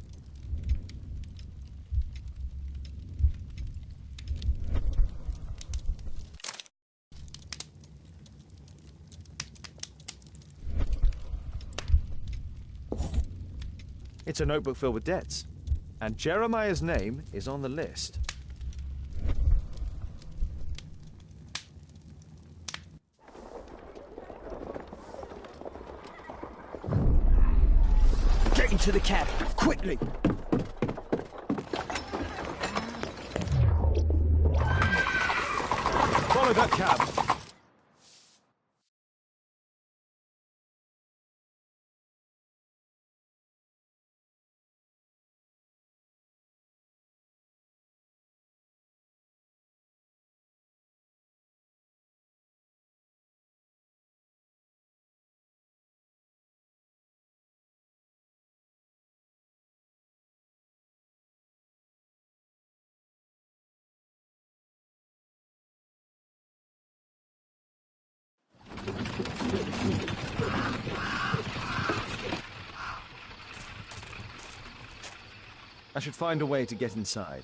It's a notebook filled with debts. And Jeremiah's name is on the list. Get into the cab, quickly! Follow that cab. I should find a way to get inside.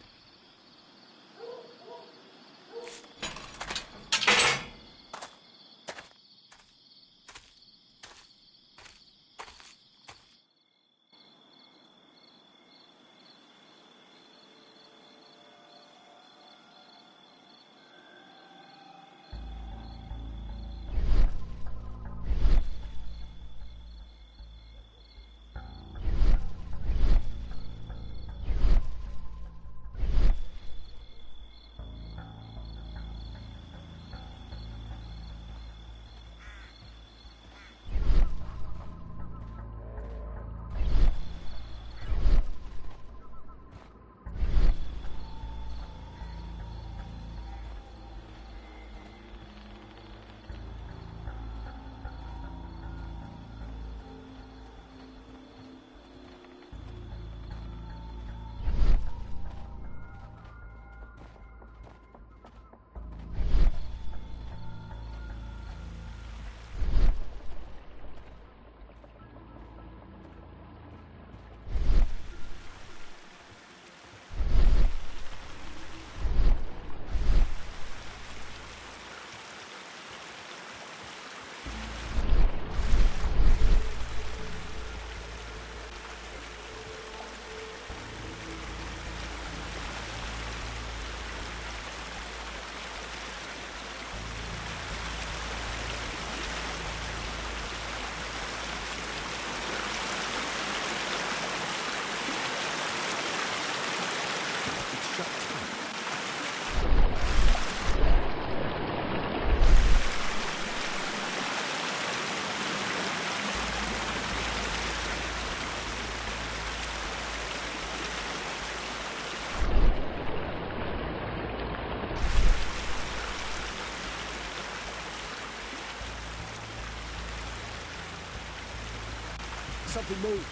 Something moved.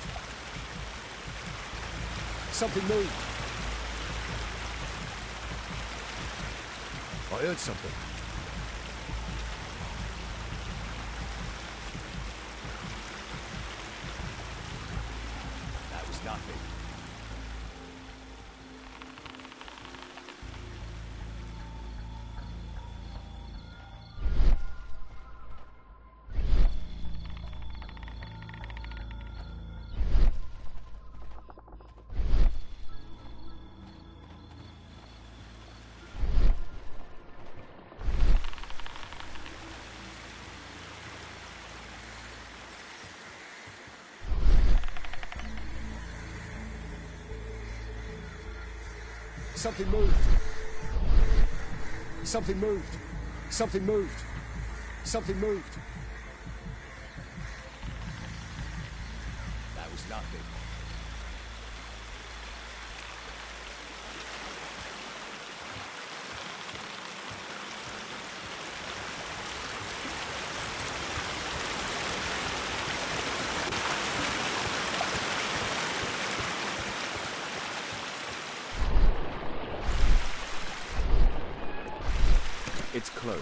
Something moved. I heard something. That was nothing. Something moved. Something moved. Something moved. Something moved. That was nothing. It's closed.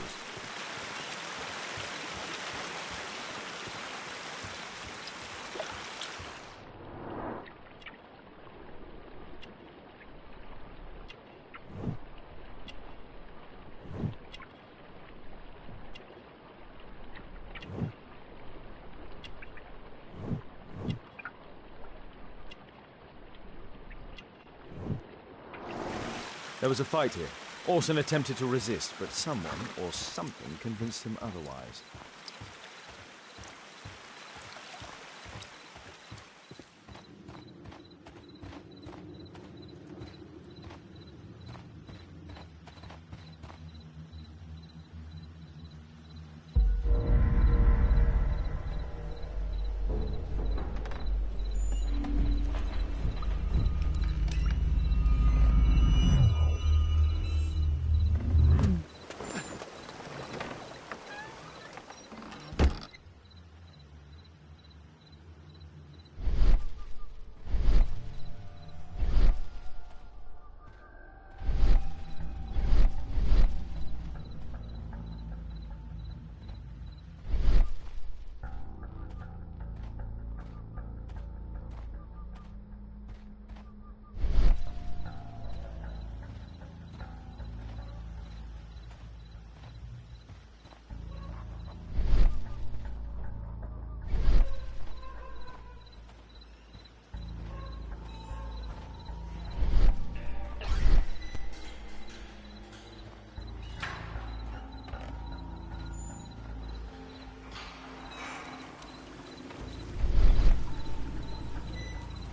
There was a fight here. Orson attempted to resist, but someone or something convinced him otherwise.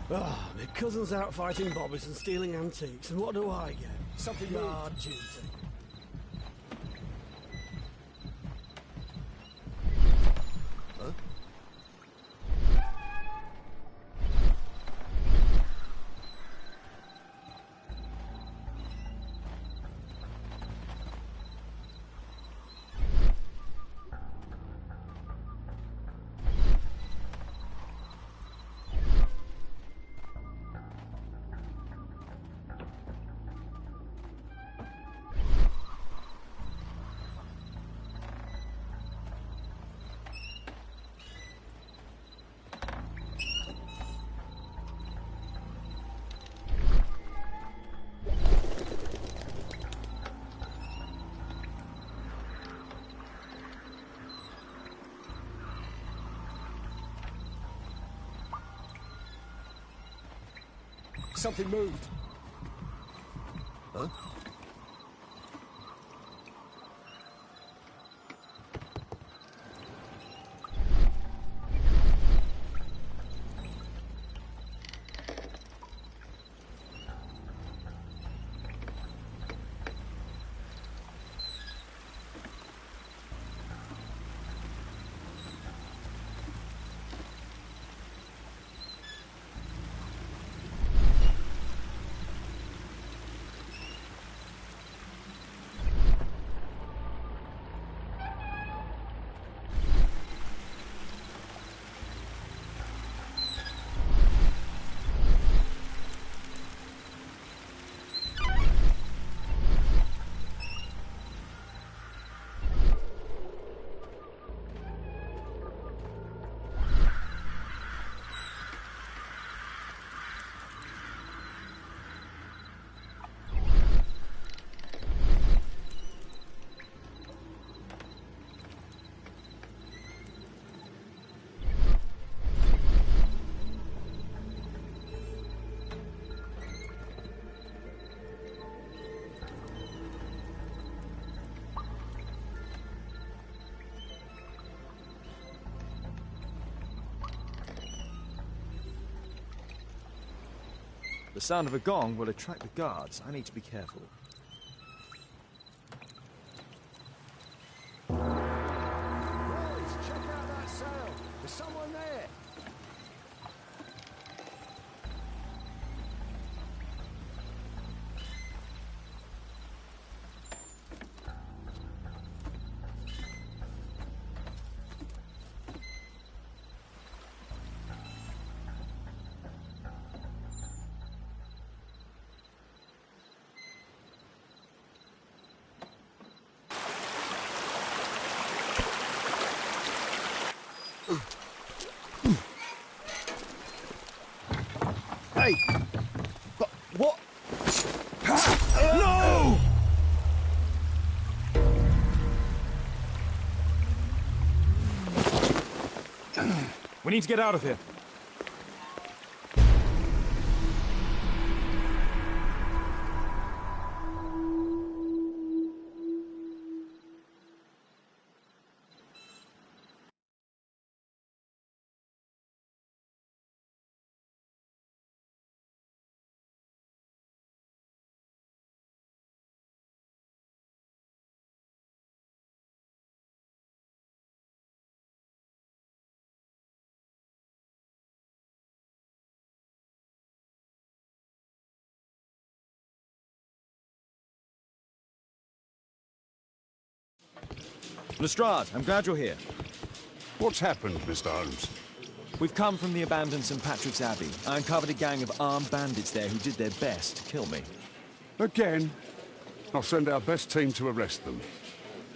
Ah, my cousin's out fighting bobbies and stealing antiques, and what do I get? Something Yard duty. Huh? Something moved. Huh? The sound of a gong will attract the guards. I need to be careful. Boys, check out that sail. There's someone there. Hey! But what? No! We need to get out of here. Lestrade, I'm glad you're here. What's happened, Mr. Holmes? We've come from the abandoned St. Patrick's Abbey. I uncovered a gang of armed bandits there who did their best to kill me. Again? I'll send our best team to arrest them.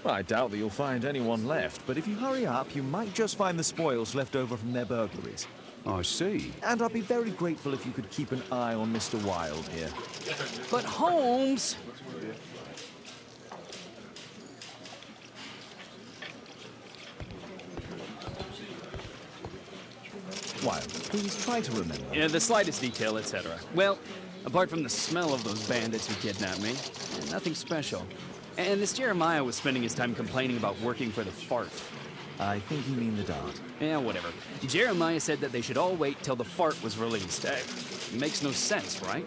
Well, I doubt that you'll find anyone left, but if you hurry up, you might just find the spoils left over from their burglaries. I see. And I'd be very grateful if you could keep an eye on Mr. Wilde here. But Holmes... Wilde, please try to remember. Yeah, the slightest detail, etc. Well, apart from the smell of those bandits who kidnapped me, nothing special. And this Jeremiah was spending his time complaining about working for the fart. I think you mean the dart. Yeah, whatever. Jeremiah said that they should all wait till the fart was released. Makes no sense, right?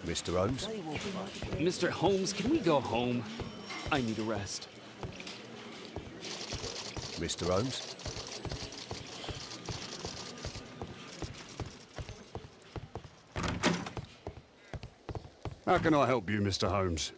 Mr. Holmes? Mr. Holmes, can we go home? I need a rest. Mr. Holmes? How can I help you, Mr. Holmes?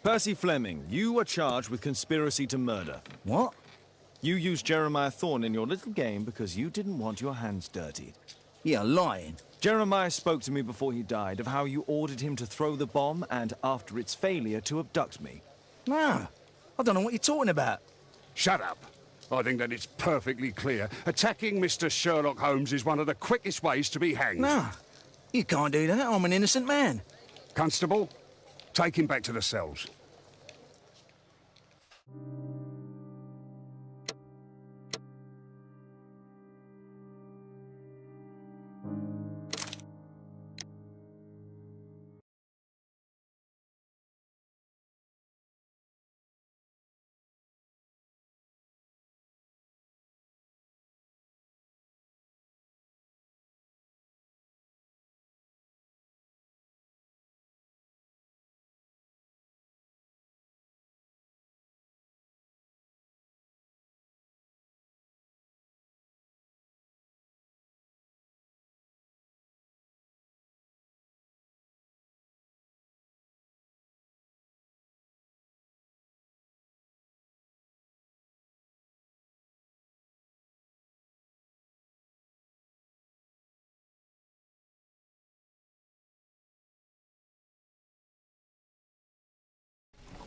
Percy Fleming, you are charged with conspiracy to murder. What? You used Jeremiah Thorne in your little game because you didn't want your hands dirtied. You're lying. Jeremiah spoke to me before he died of how you ordered him to throw the bomb and, after its failure, to abduct me. No, I don't know what you're talking about. Shut up. I think that it's perfectly clear. Attacking Mr. Sherlock Holmes is one of the quickest ways to be hanged. No, you can't do that. I'm an innocent man. Constable, take him back to the cells.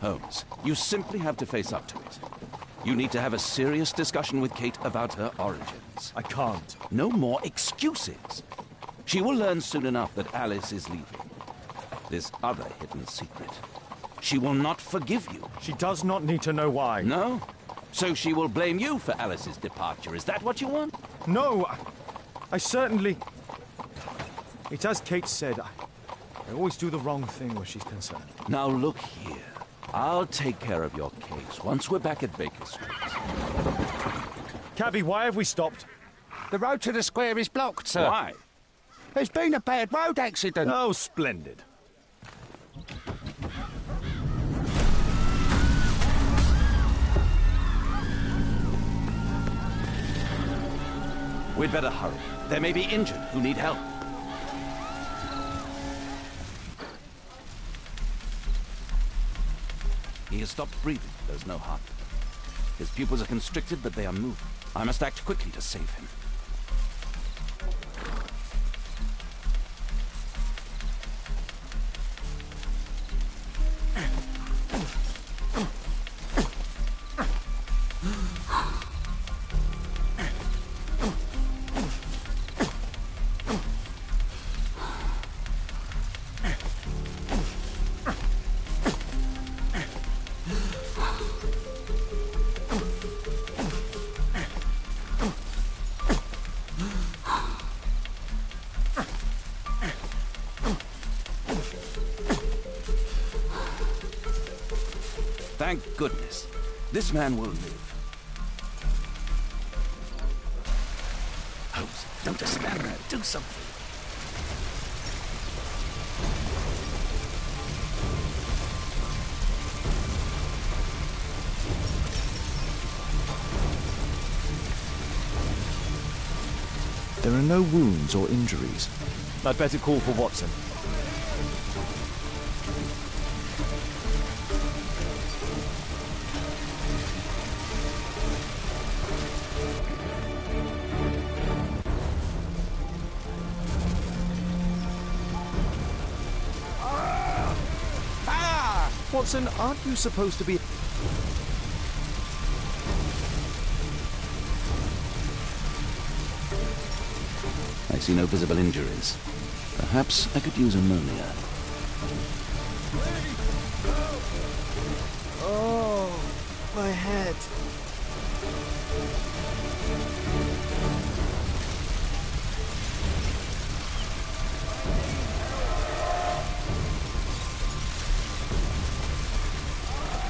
Holmes, you simply have to face up to it. You need to have a serious discussion with Kate about her origins. I can't. No more excuses. She will learn soon enough that Alice is leaving. This other hidden secret. She will not forgive you. She does not need to know why. No? So she will blame you for Alice's departure. Is that what you want? No, I certainly... It's as Kate said, I always do the wrong thing where she's concerned. Now look here. I'll take care of your case once we're back at Baker Street. Cabby, why have we stopped? The road to the square is blocked, sir. Why? There's been a bad road accident. Oh, splendid. We'd better hurry. There may be injured who need help. He has stopped breathing. There's no heart. His pupils are constricted, but they are moving. I must act quickly to save him. Thank goodness. This man will live. Holmes, don't just stand there. Do something. There are no wounds or injuries. I'd better call for Watson. Watson, aren't you supposed to be... I see no visible injuries. Perhaps I could use ammonia. Oh, my head.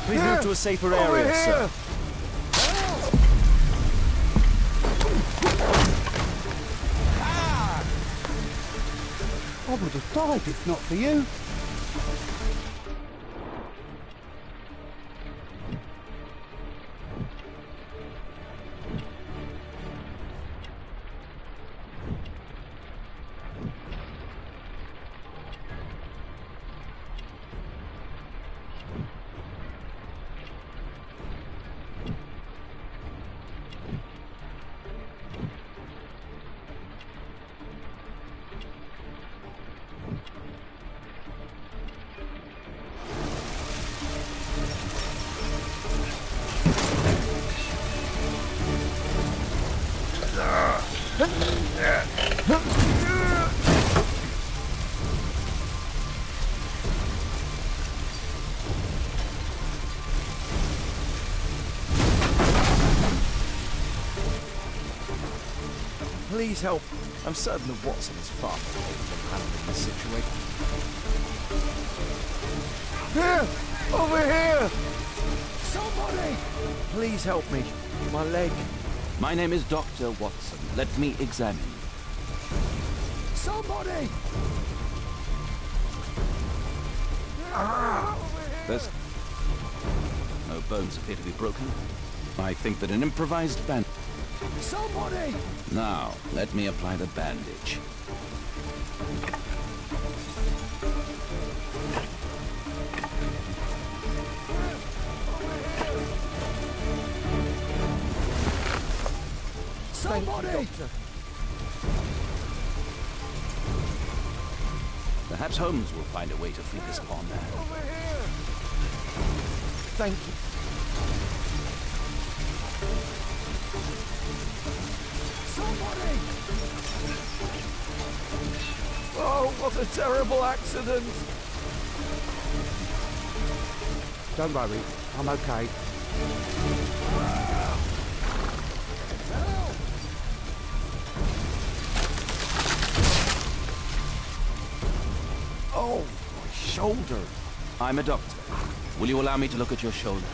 Please move to a safer area, sir. I would have died if not for you. Please help. I'm certain that Watson is far more capable of handling this situation. Here! Over here! Somebody! Please help me. My leg. My name is Dr. Watson. Let me examine you. Somebody! There's no bones appear to be broken. I think that an improvised band... Somebody! Now, let me apply the bandage. Somebody! Thank you, Doctor. Perhaps Holmes will find a way to free this pawn man. Over here! Thank you. Somebody! Oh, what a terrible accident! Don't worry, I'm okay. Oh, my shoulder. I'm a doctor. Will you allow me to look at your shoulder?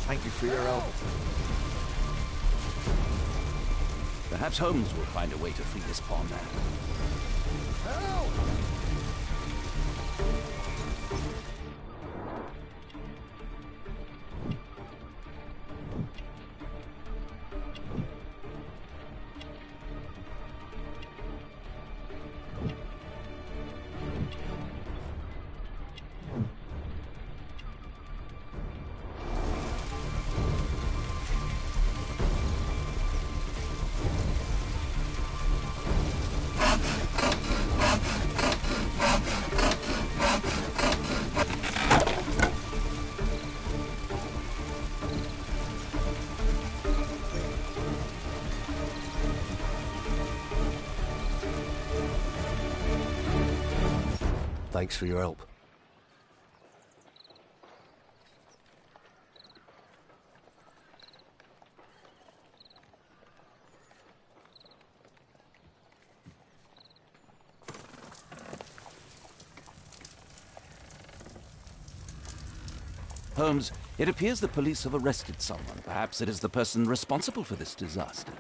Thank you for your help. Perhaps Holmes will find a way to free this pawn man. Help! Thanks for your help. Holmes, it appears the police have arrested someone. Perhaps it is the person responsible for this disaster.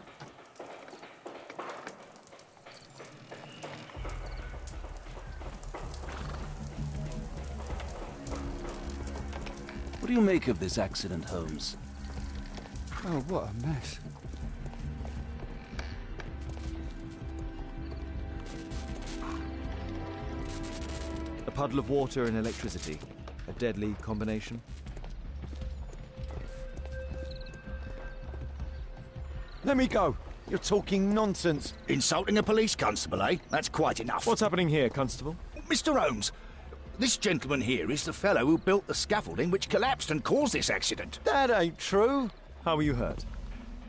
What do you make of this accident, Holmes? Oh, what a mess. A puddle of water and electricity. A deadly combination. Let me go. You're talking nonsense. Insulting a police constable, eh? That's quite enough. What's happening here, Constable? Mr. Holmes, this gentleman here is the fellow who built the scaffolding which collapsed and caused this accident. That ain't true. How were you hurt?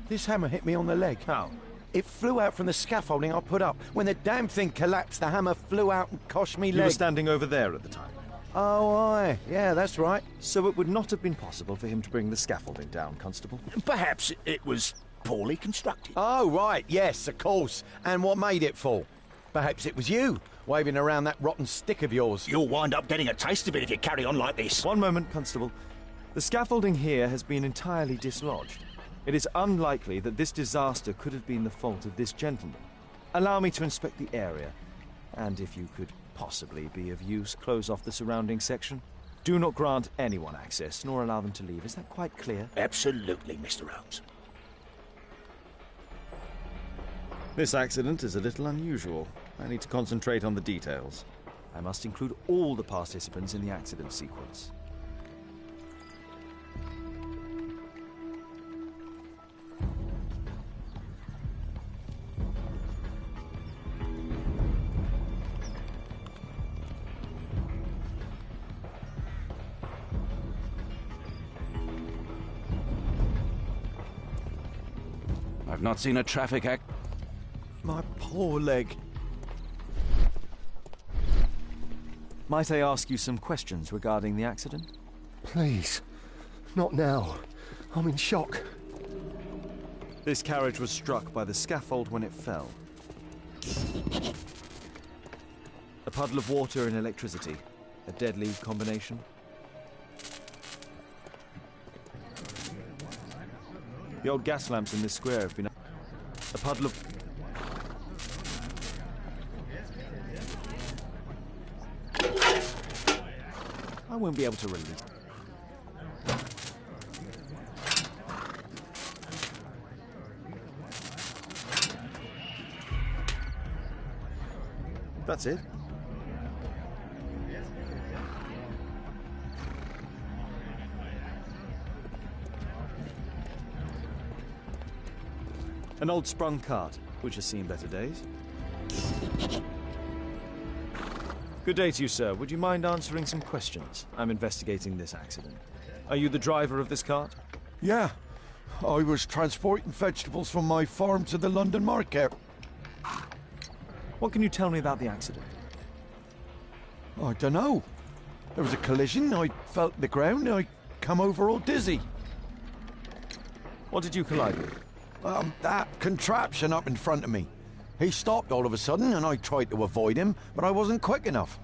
This hammer hit me on the leg. How? It flew out from the scaffolding I put up. When the damn thing collapsed, the hammer flew out and cost me leg. You were standing over there at the time. Oh, aye. Yeah, that's right. So it would not have been possible for him to bring the scaffolding down, Constable? Perhaps it was poorly constructed. Oh, right. Yes, of course. And what made it fall? Perhaps it was you, waving around that rotten stick of yours. You'll wind up getting a taste of it if you carry on like this. One moment, Constable. The scaffolding here has been entirely dislodged. It is unlikely that this disaster could have been the fault of this gentleman. Allow me to inspect the area, and if you could possibly be of use, close off the surrounding section. Do not grant anyone access, nor allow them to leave. Is that quite clear? Absolutely, Mr. Holmes. This accident is a little unusual. I need to concentrate on the details. I must include all the participants in the accident sequence. I've not seen a traffic act. My poor leg. Might I ask you some questions regarding the accident? Please. Not now. I'm in shock. This carriage was struck by the scaffold when it fell. A puddle of water and electricity. A deadly combination. The old gas lamps in this square have been... A puddle of... I won't be able to release. That's it. An old sprung cart, which has seen better days. Good day to you, sir. Would you mind answering some questions? I'm investigating this accident. Are you the driver of this cart? Yeah. I was transporting vegetables from my farm to the London market. What can you tell me about the accident? I don't know. There was a collision, I felt the ground, I come over all dizzy. What did you collide with? That contraption up in front of me. He stopped all of a sudden and I tried to avoid him, but I wasn't quick enough.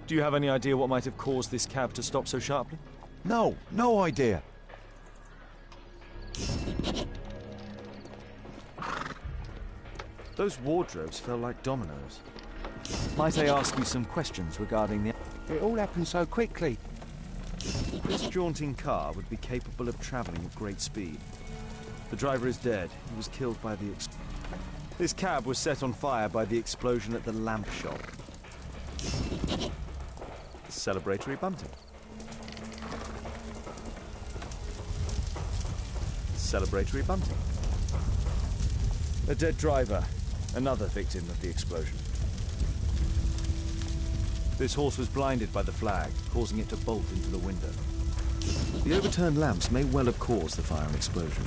Do you have any idea what might have caused this cab to stop so sharply? No, no idea. Those wardrobes fell like dominoes. Might I ask you some questions regarding the... It all happened so quickly. This jaunting car would be capable of travelling at great speed. The driver is dead. He was killed by the... This cab was set on fire by the explosion at the lamp shop. Celebratory bunting. Celebratory bunting. A dead driver. Another victim of the explosion. This horse was blinded by the flag, causing it to bolt into the window. The overturned lamps may well have caused the fire and explosion.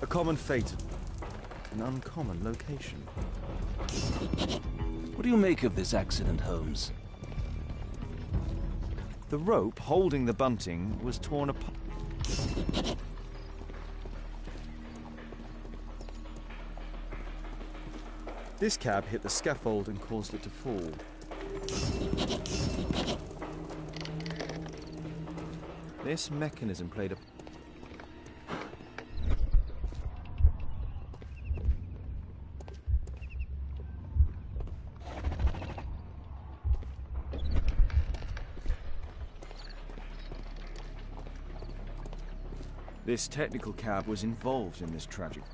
A common fate. An uncommon location. What do you make of this accident, Holmes? The rope holding the bunting was torn apart. This cab hit the scaffold and caused it to fall. This mechanism played a... This technical cab was involved in this tragedy.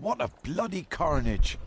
What a bloody carnage!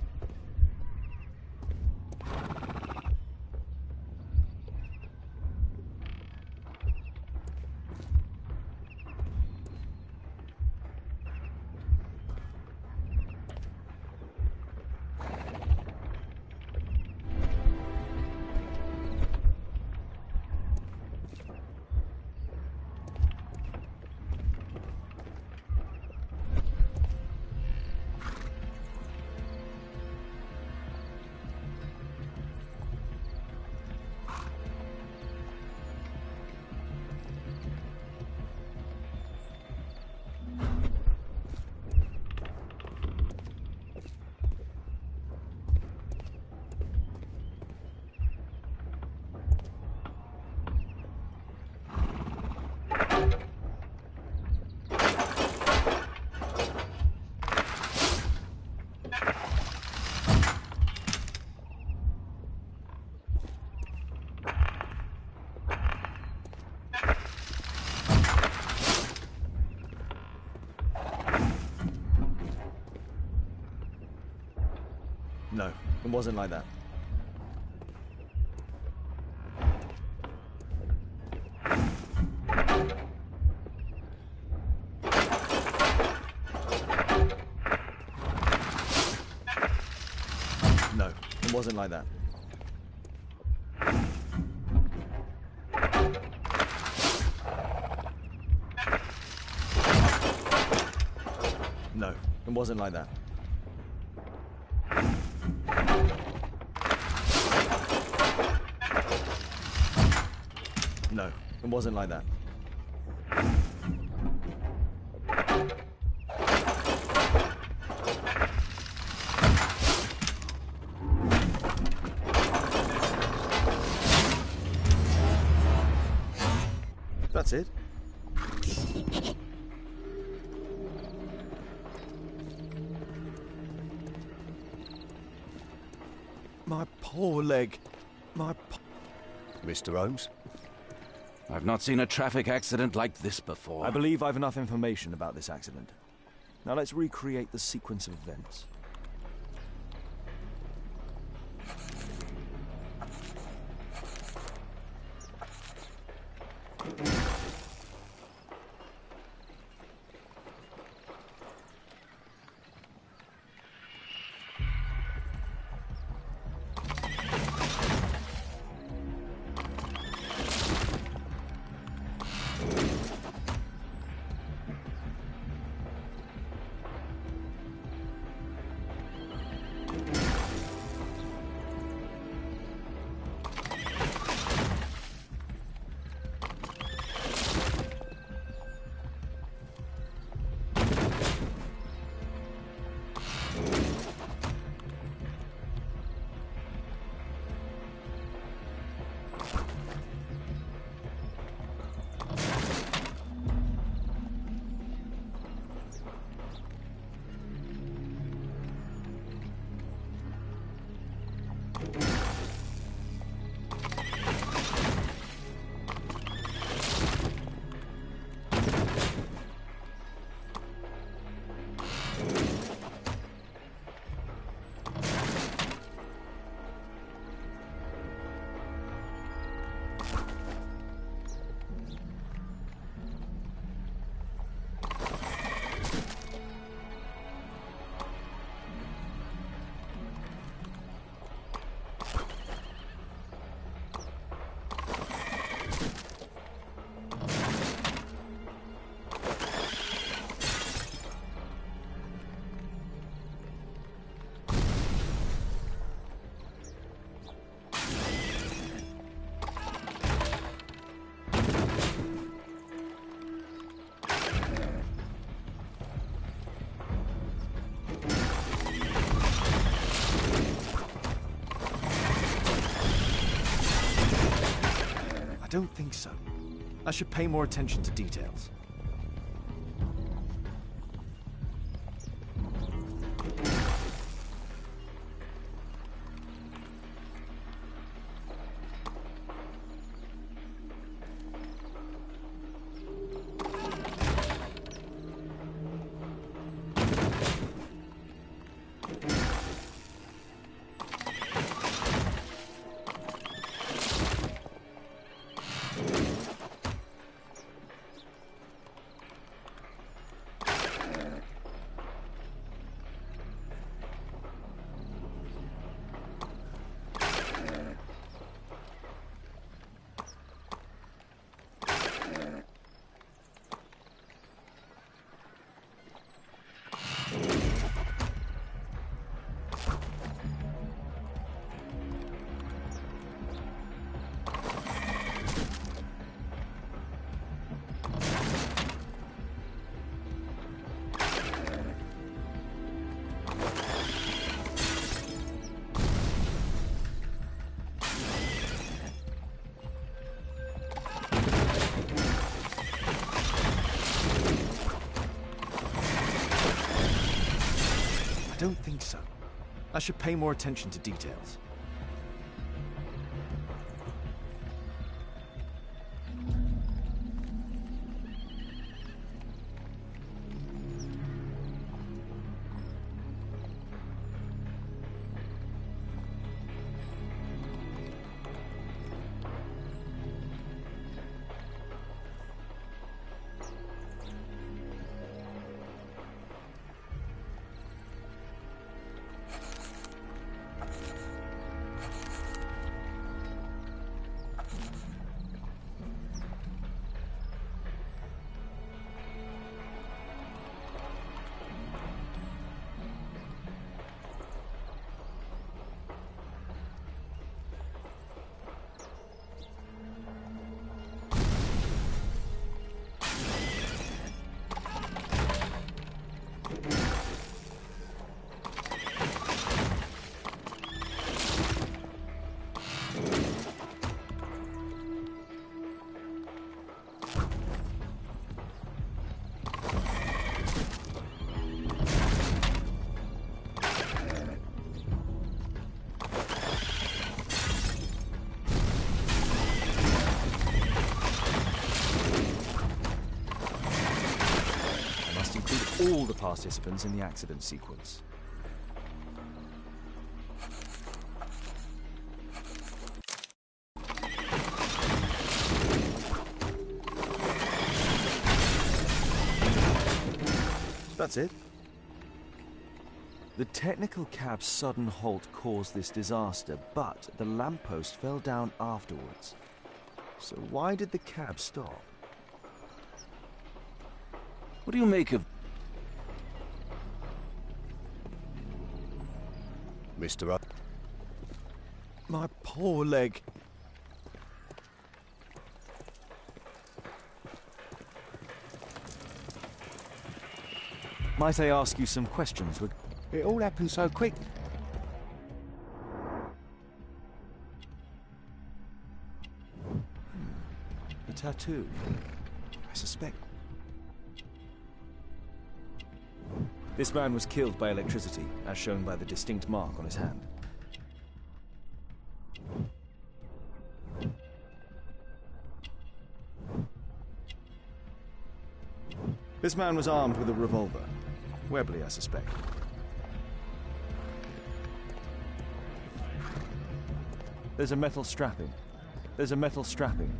No, it wasn't like that. wasn't like that. No, it wasn't like that. No, it wasn't like that. That's it. My poor leg. Mr. Holmes? I've not seen a traffic accident like this before. I believe I've enough information about this accident. Now let's recreate the sequence of events. I don't think so. I should pay more attention to details. I don't think so. I should pay more attention to details. all the participants in the accident sequence. That's it. The technical cab's sudden halt caused this disaster, but the lamppost fell down afterwards. So why did the cab stop? What do you make of... Mr. O. My poor leg. Might I ask you some questions? It all happened so quick. The tattoo. I suspect. This man was killed by electricity, as shown by the distinct mark on his hand. This man was armed with a revolver. Webley, I suspect. There's a metal strapping. There's a metal strapping.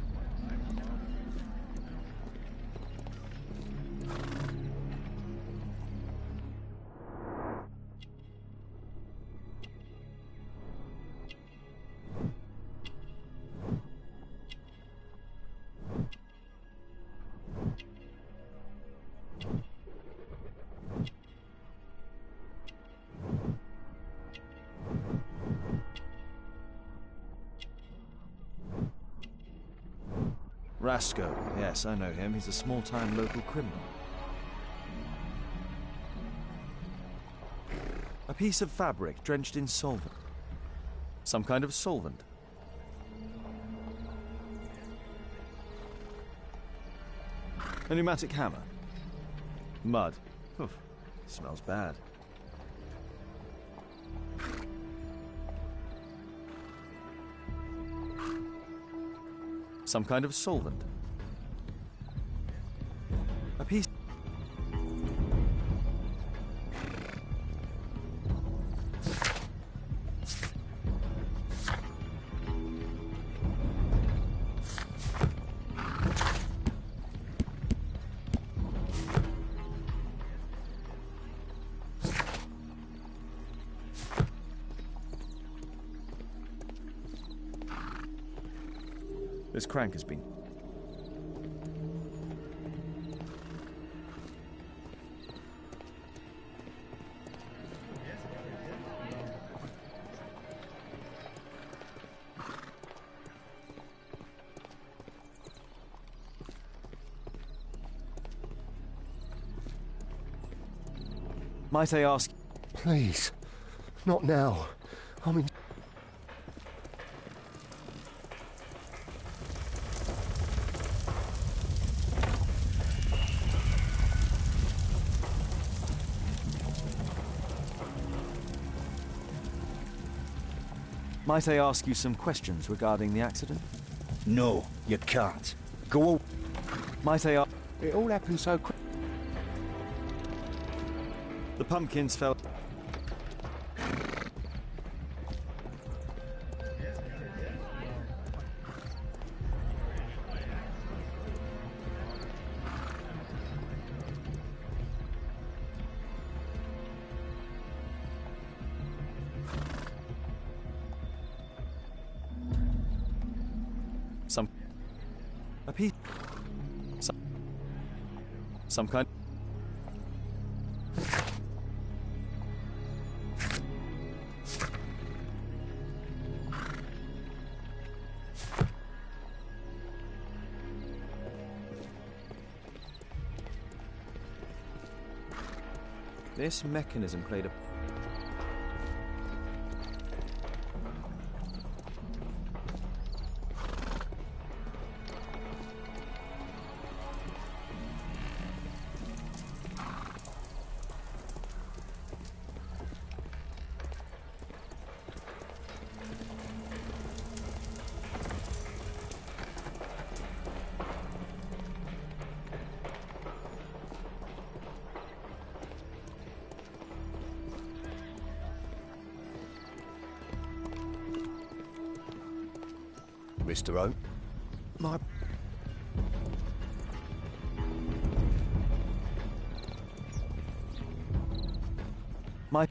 Rasco. Yes, I know him. He's a small-time local criminal. A piece of fabric drenched in solvent. Some kind of solvent. A pneumatic hammer. Mud. Oof. Smells bad. Some kind of solvent. A piece... This crank has been... Might I ask... Please. Not now. I'm in... Might I ask you some questions regarding the accident? No, you can't. Go... Might I ask... It all happened so quick. The pumpkins fell... A piece... Some kind... This mechanism played a... Mr. Oak. My... My...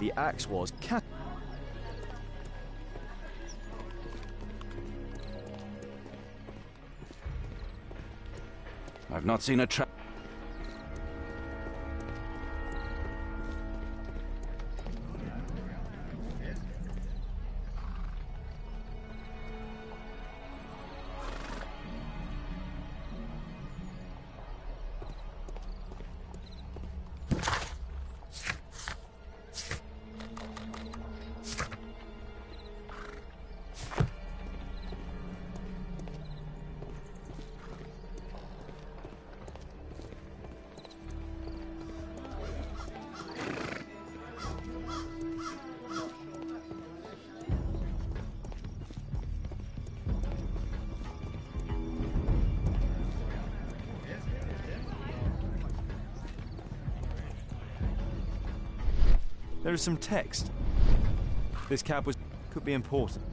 The axe was I've not seen a trap. There is some text. This cab could be important.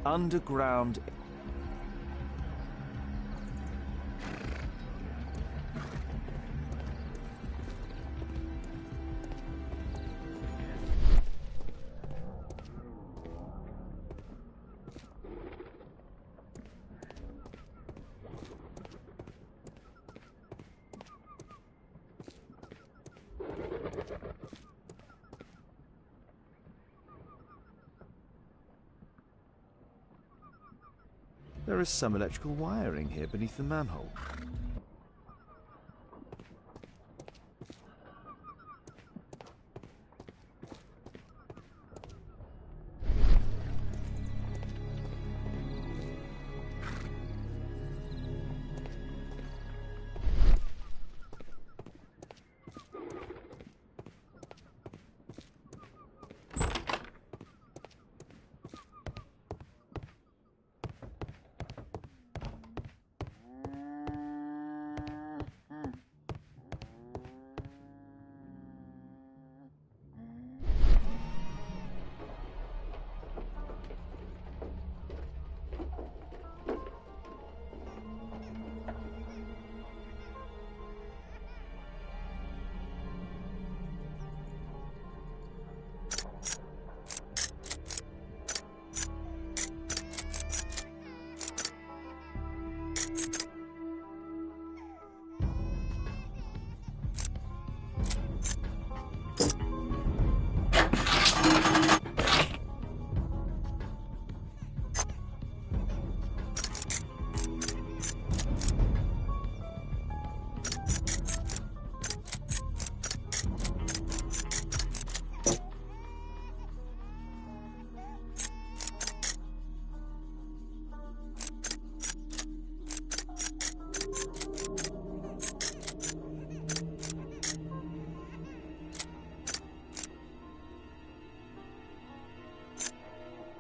Underground. There is some electrical wiring here beneath the manhole.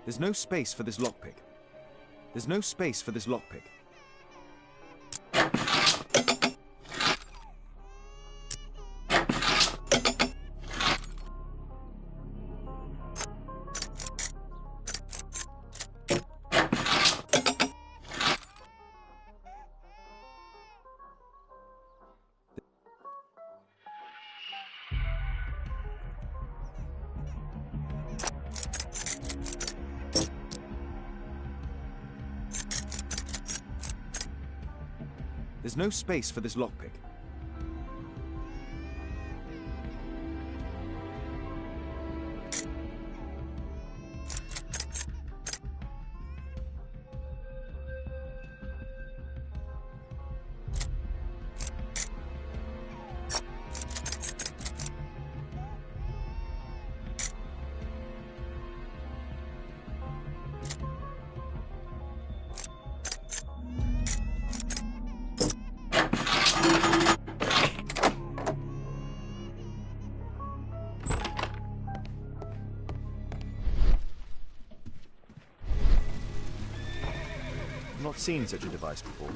There's no space for this lockpick. There's no space for this lockpick. There's no space for this lockpick. I've not seen such a device before.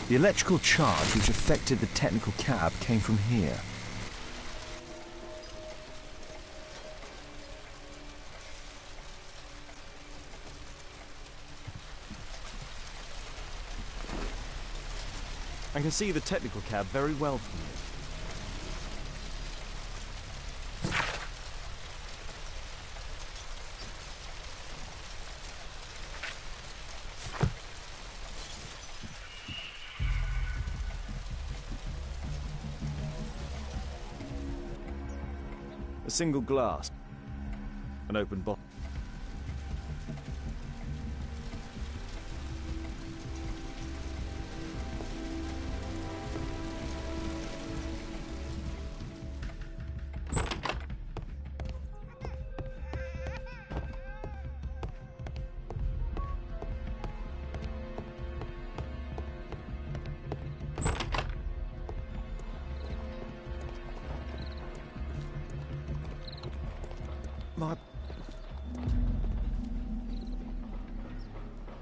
The electrical charge which affected the technical cab came from here. I can see the technical cab very well from here. A single glass, an open bottle.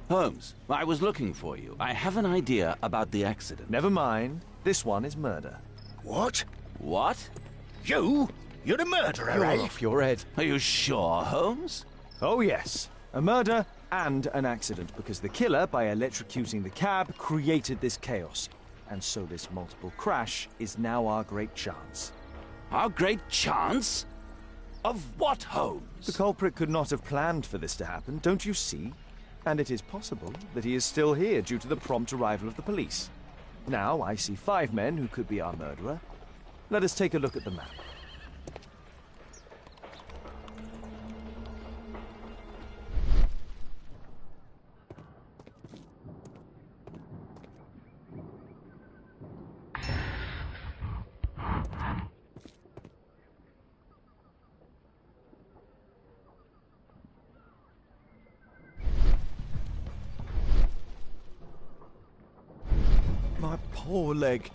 Holmes, I was looking for you. I have an idea about the accident. Never mind. This one is murder. What? What? You? You're the murderer, You're eh? off your head. Are you sure, Holmes? Oh yes. A murder and an accident, because the killer, by electrocuting the cab, created this chaos. And so this multiple crash is now our great chance. Our great chance? Of what, Holmes? The culprit could not have planned for this to happen, don't you see? And it is possible that he is still here due to the prompt arrival of the police. Now I see 5 men who could be our murderer. Let us take a look at the map. My poor leg.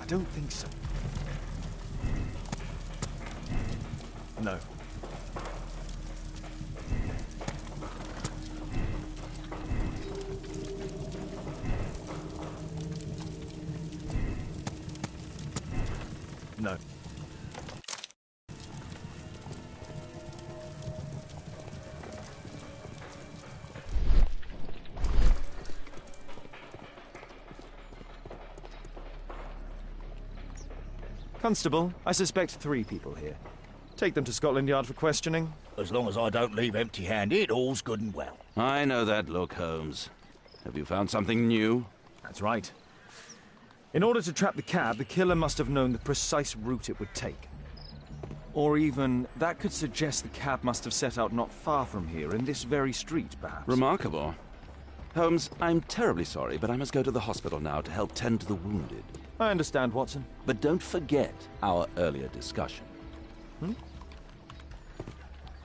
I don't think so. No. No. Constable, I suspect 3 people here. Take them to Scotland Yard for questioning. As long as I don't leave empty-handed, all's good and well. I know that look, Holmes. Have you found something new? That's right. In order to trap the cab, the killer must have known the precise route it would take. Or even, that could suggest the cab must have set out not far from here, in this very street, perhaps. Remarkable. Holmes, I'm terribly sorry, but I must go to the hospital now to help tend to the wounded. I understand, Watson. But don't forget our earlier discussion.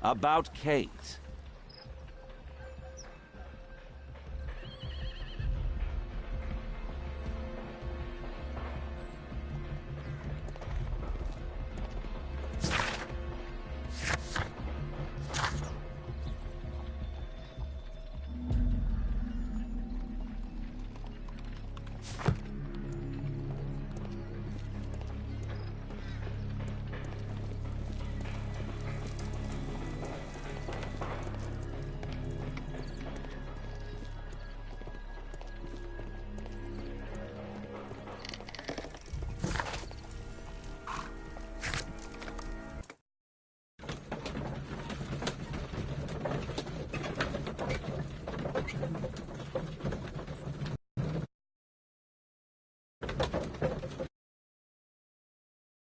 About Kate.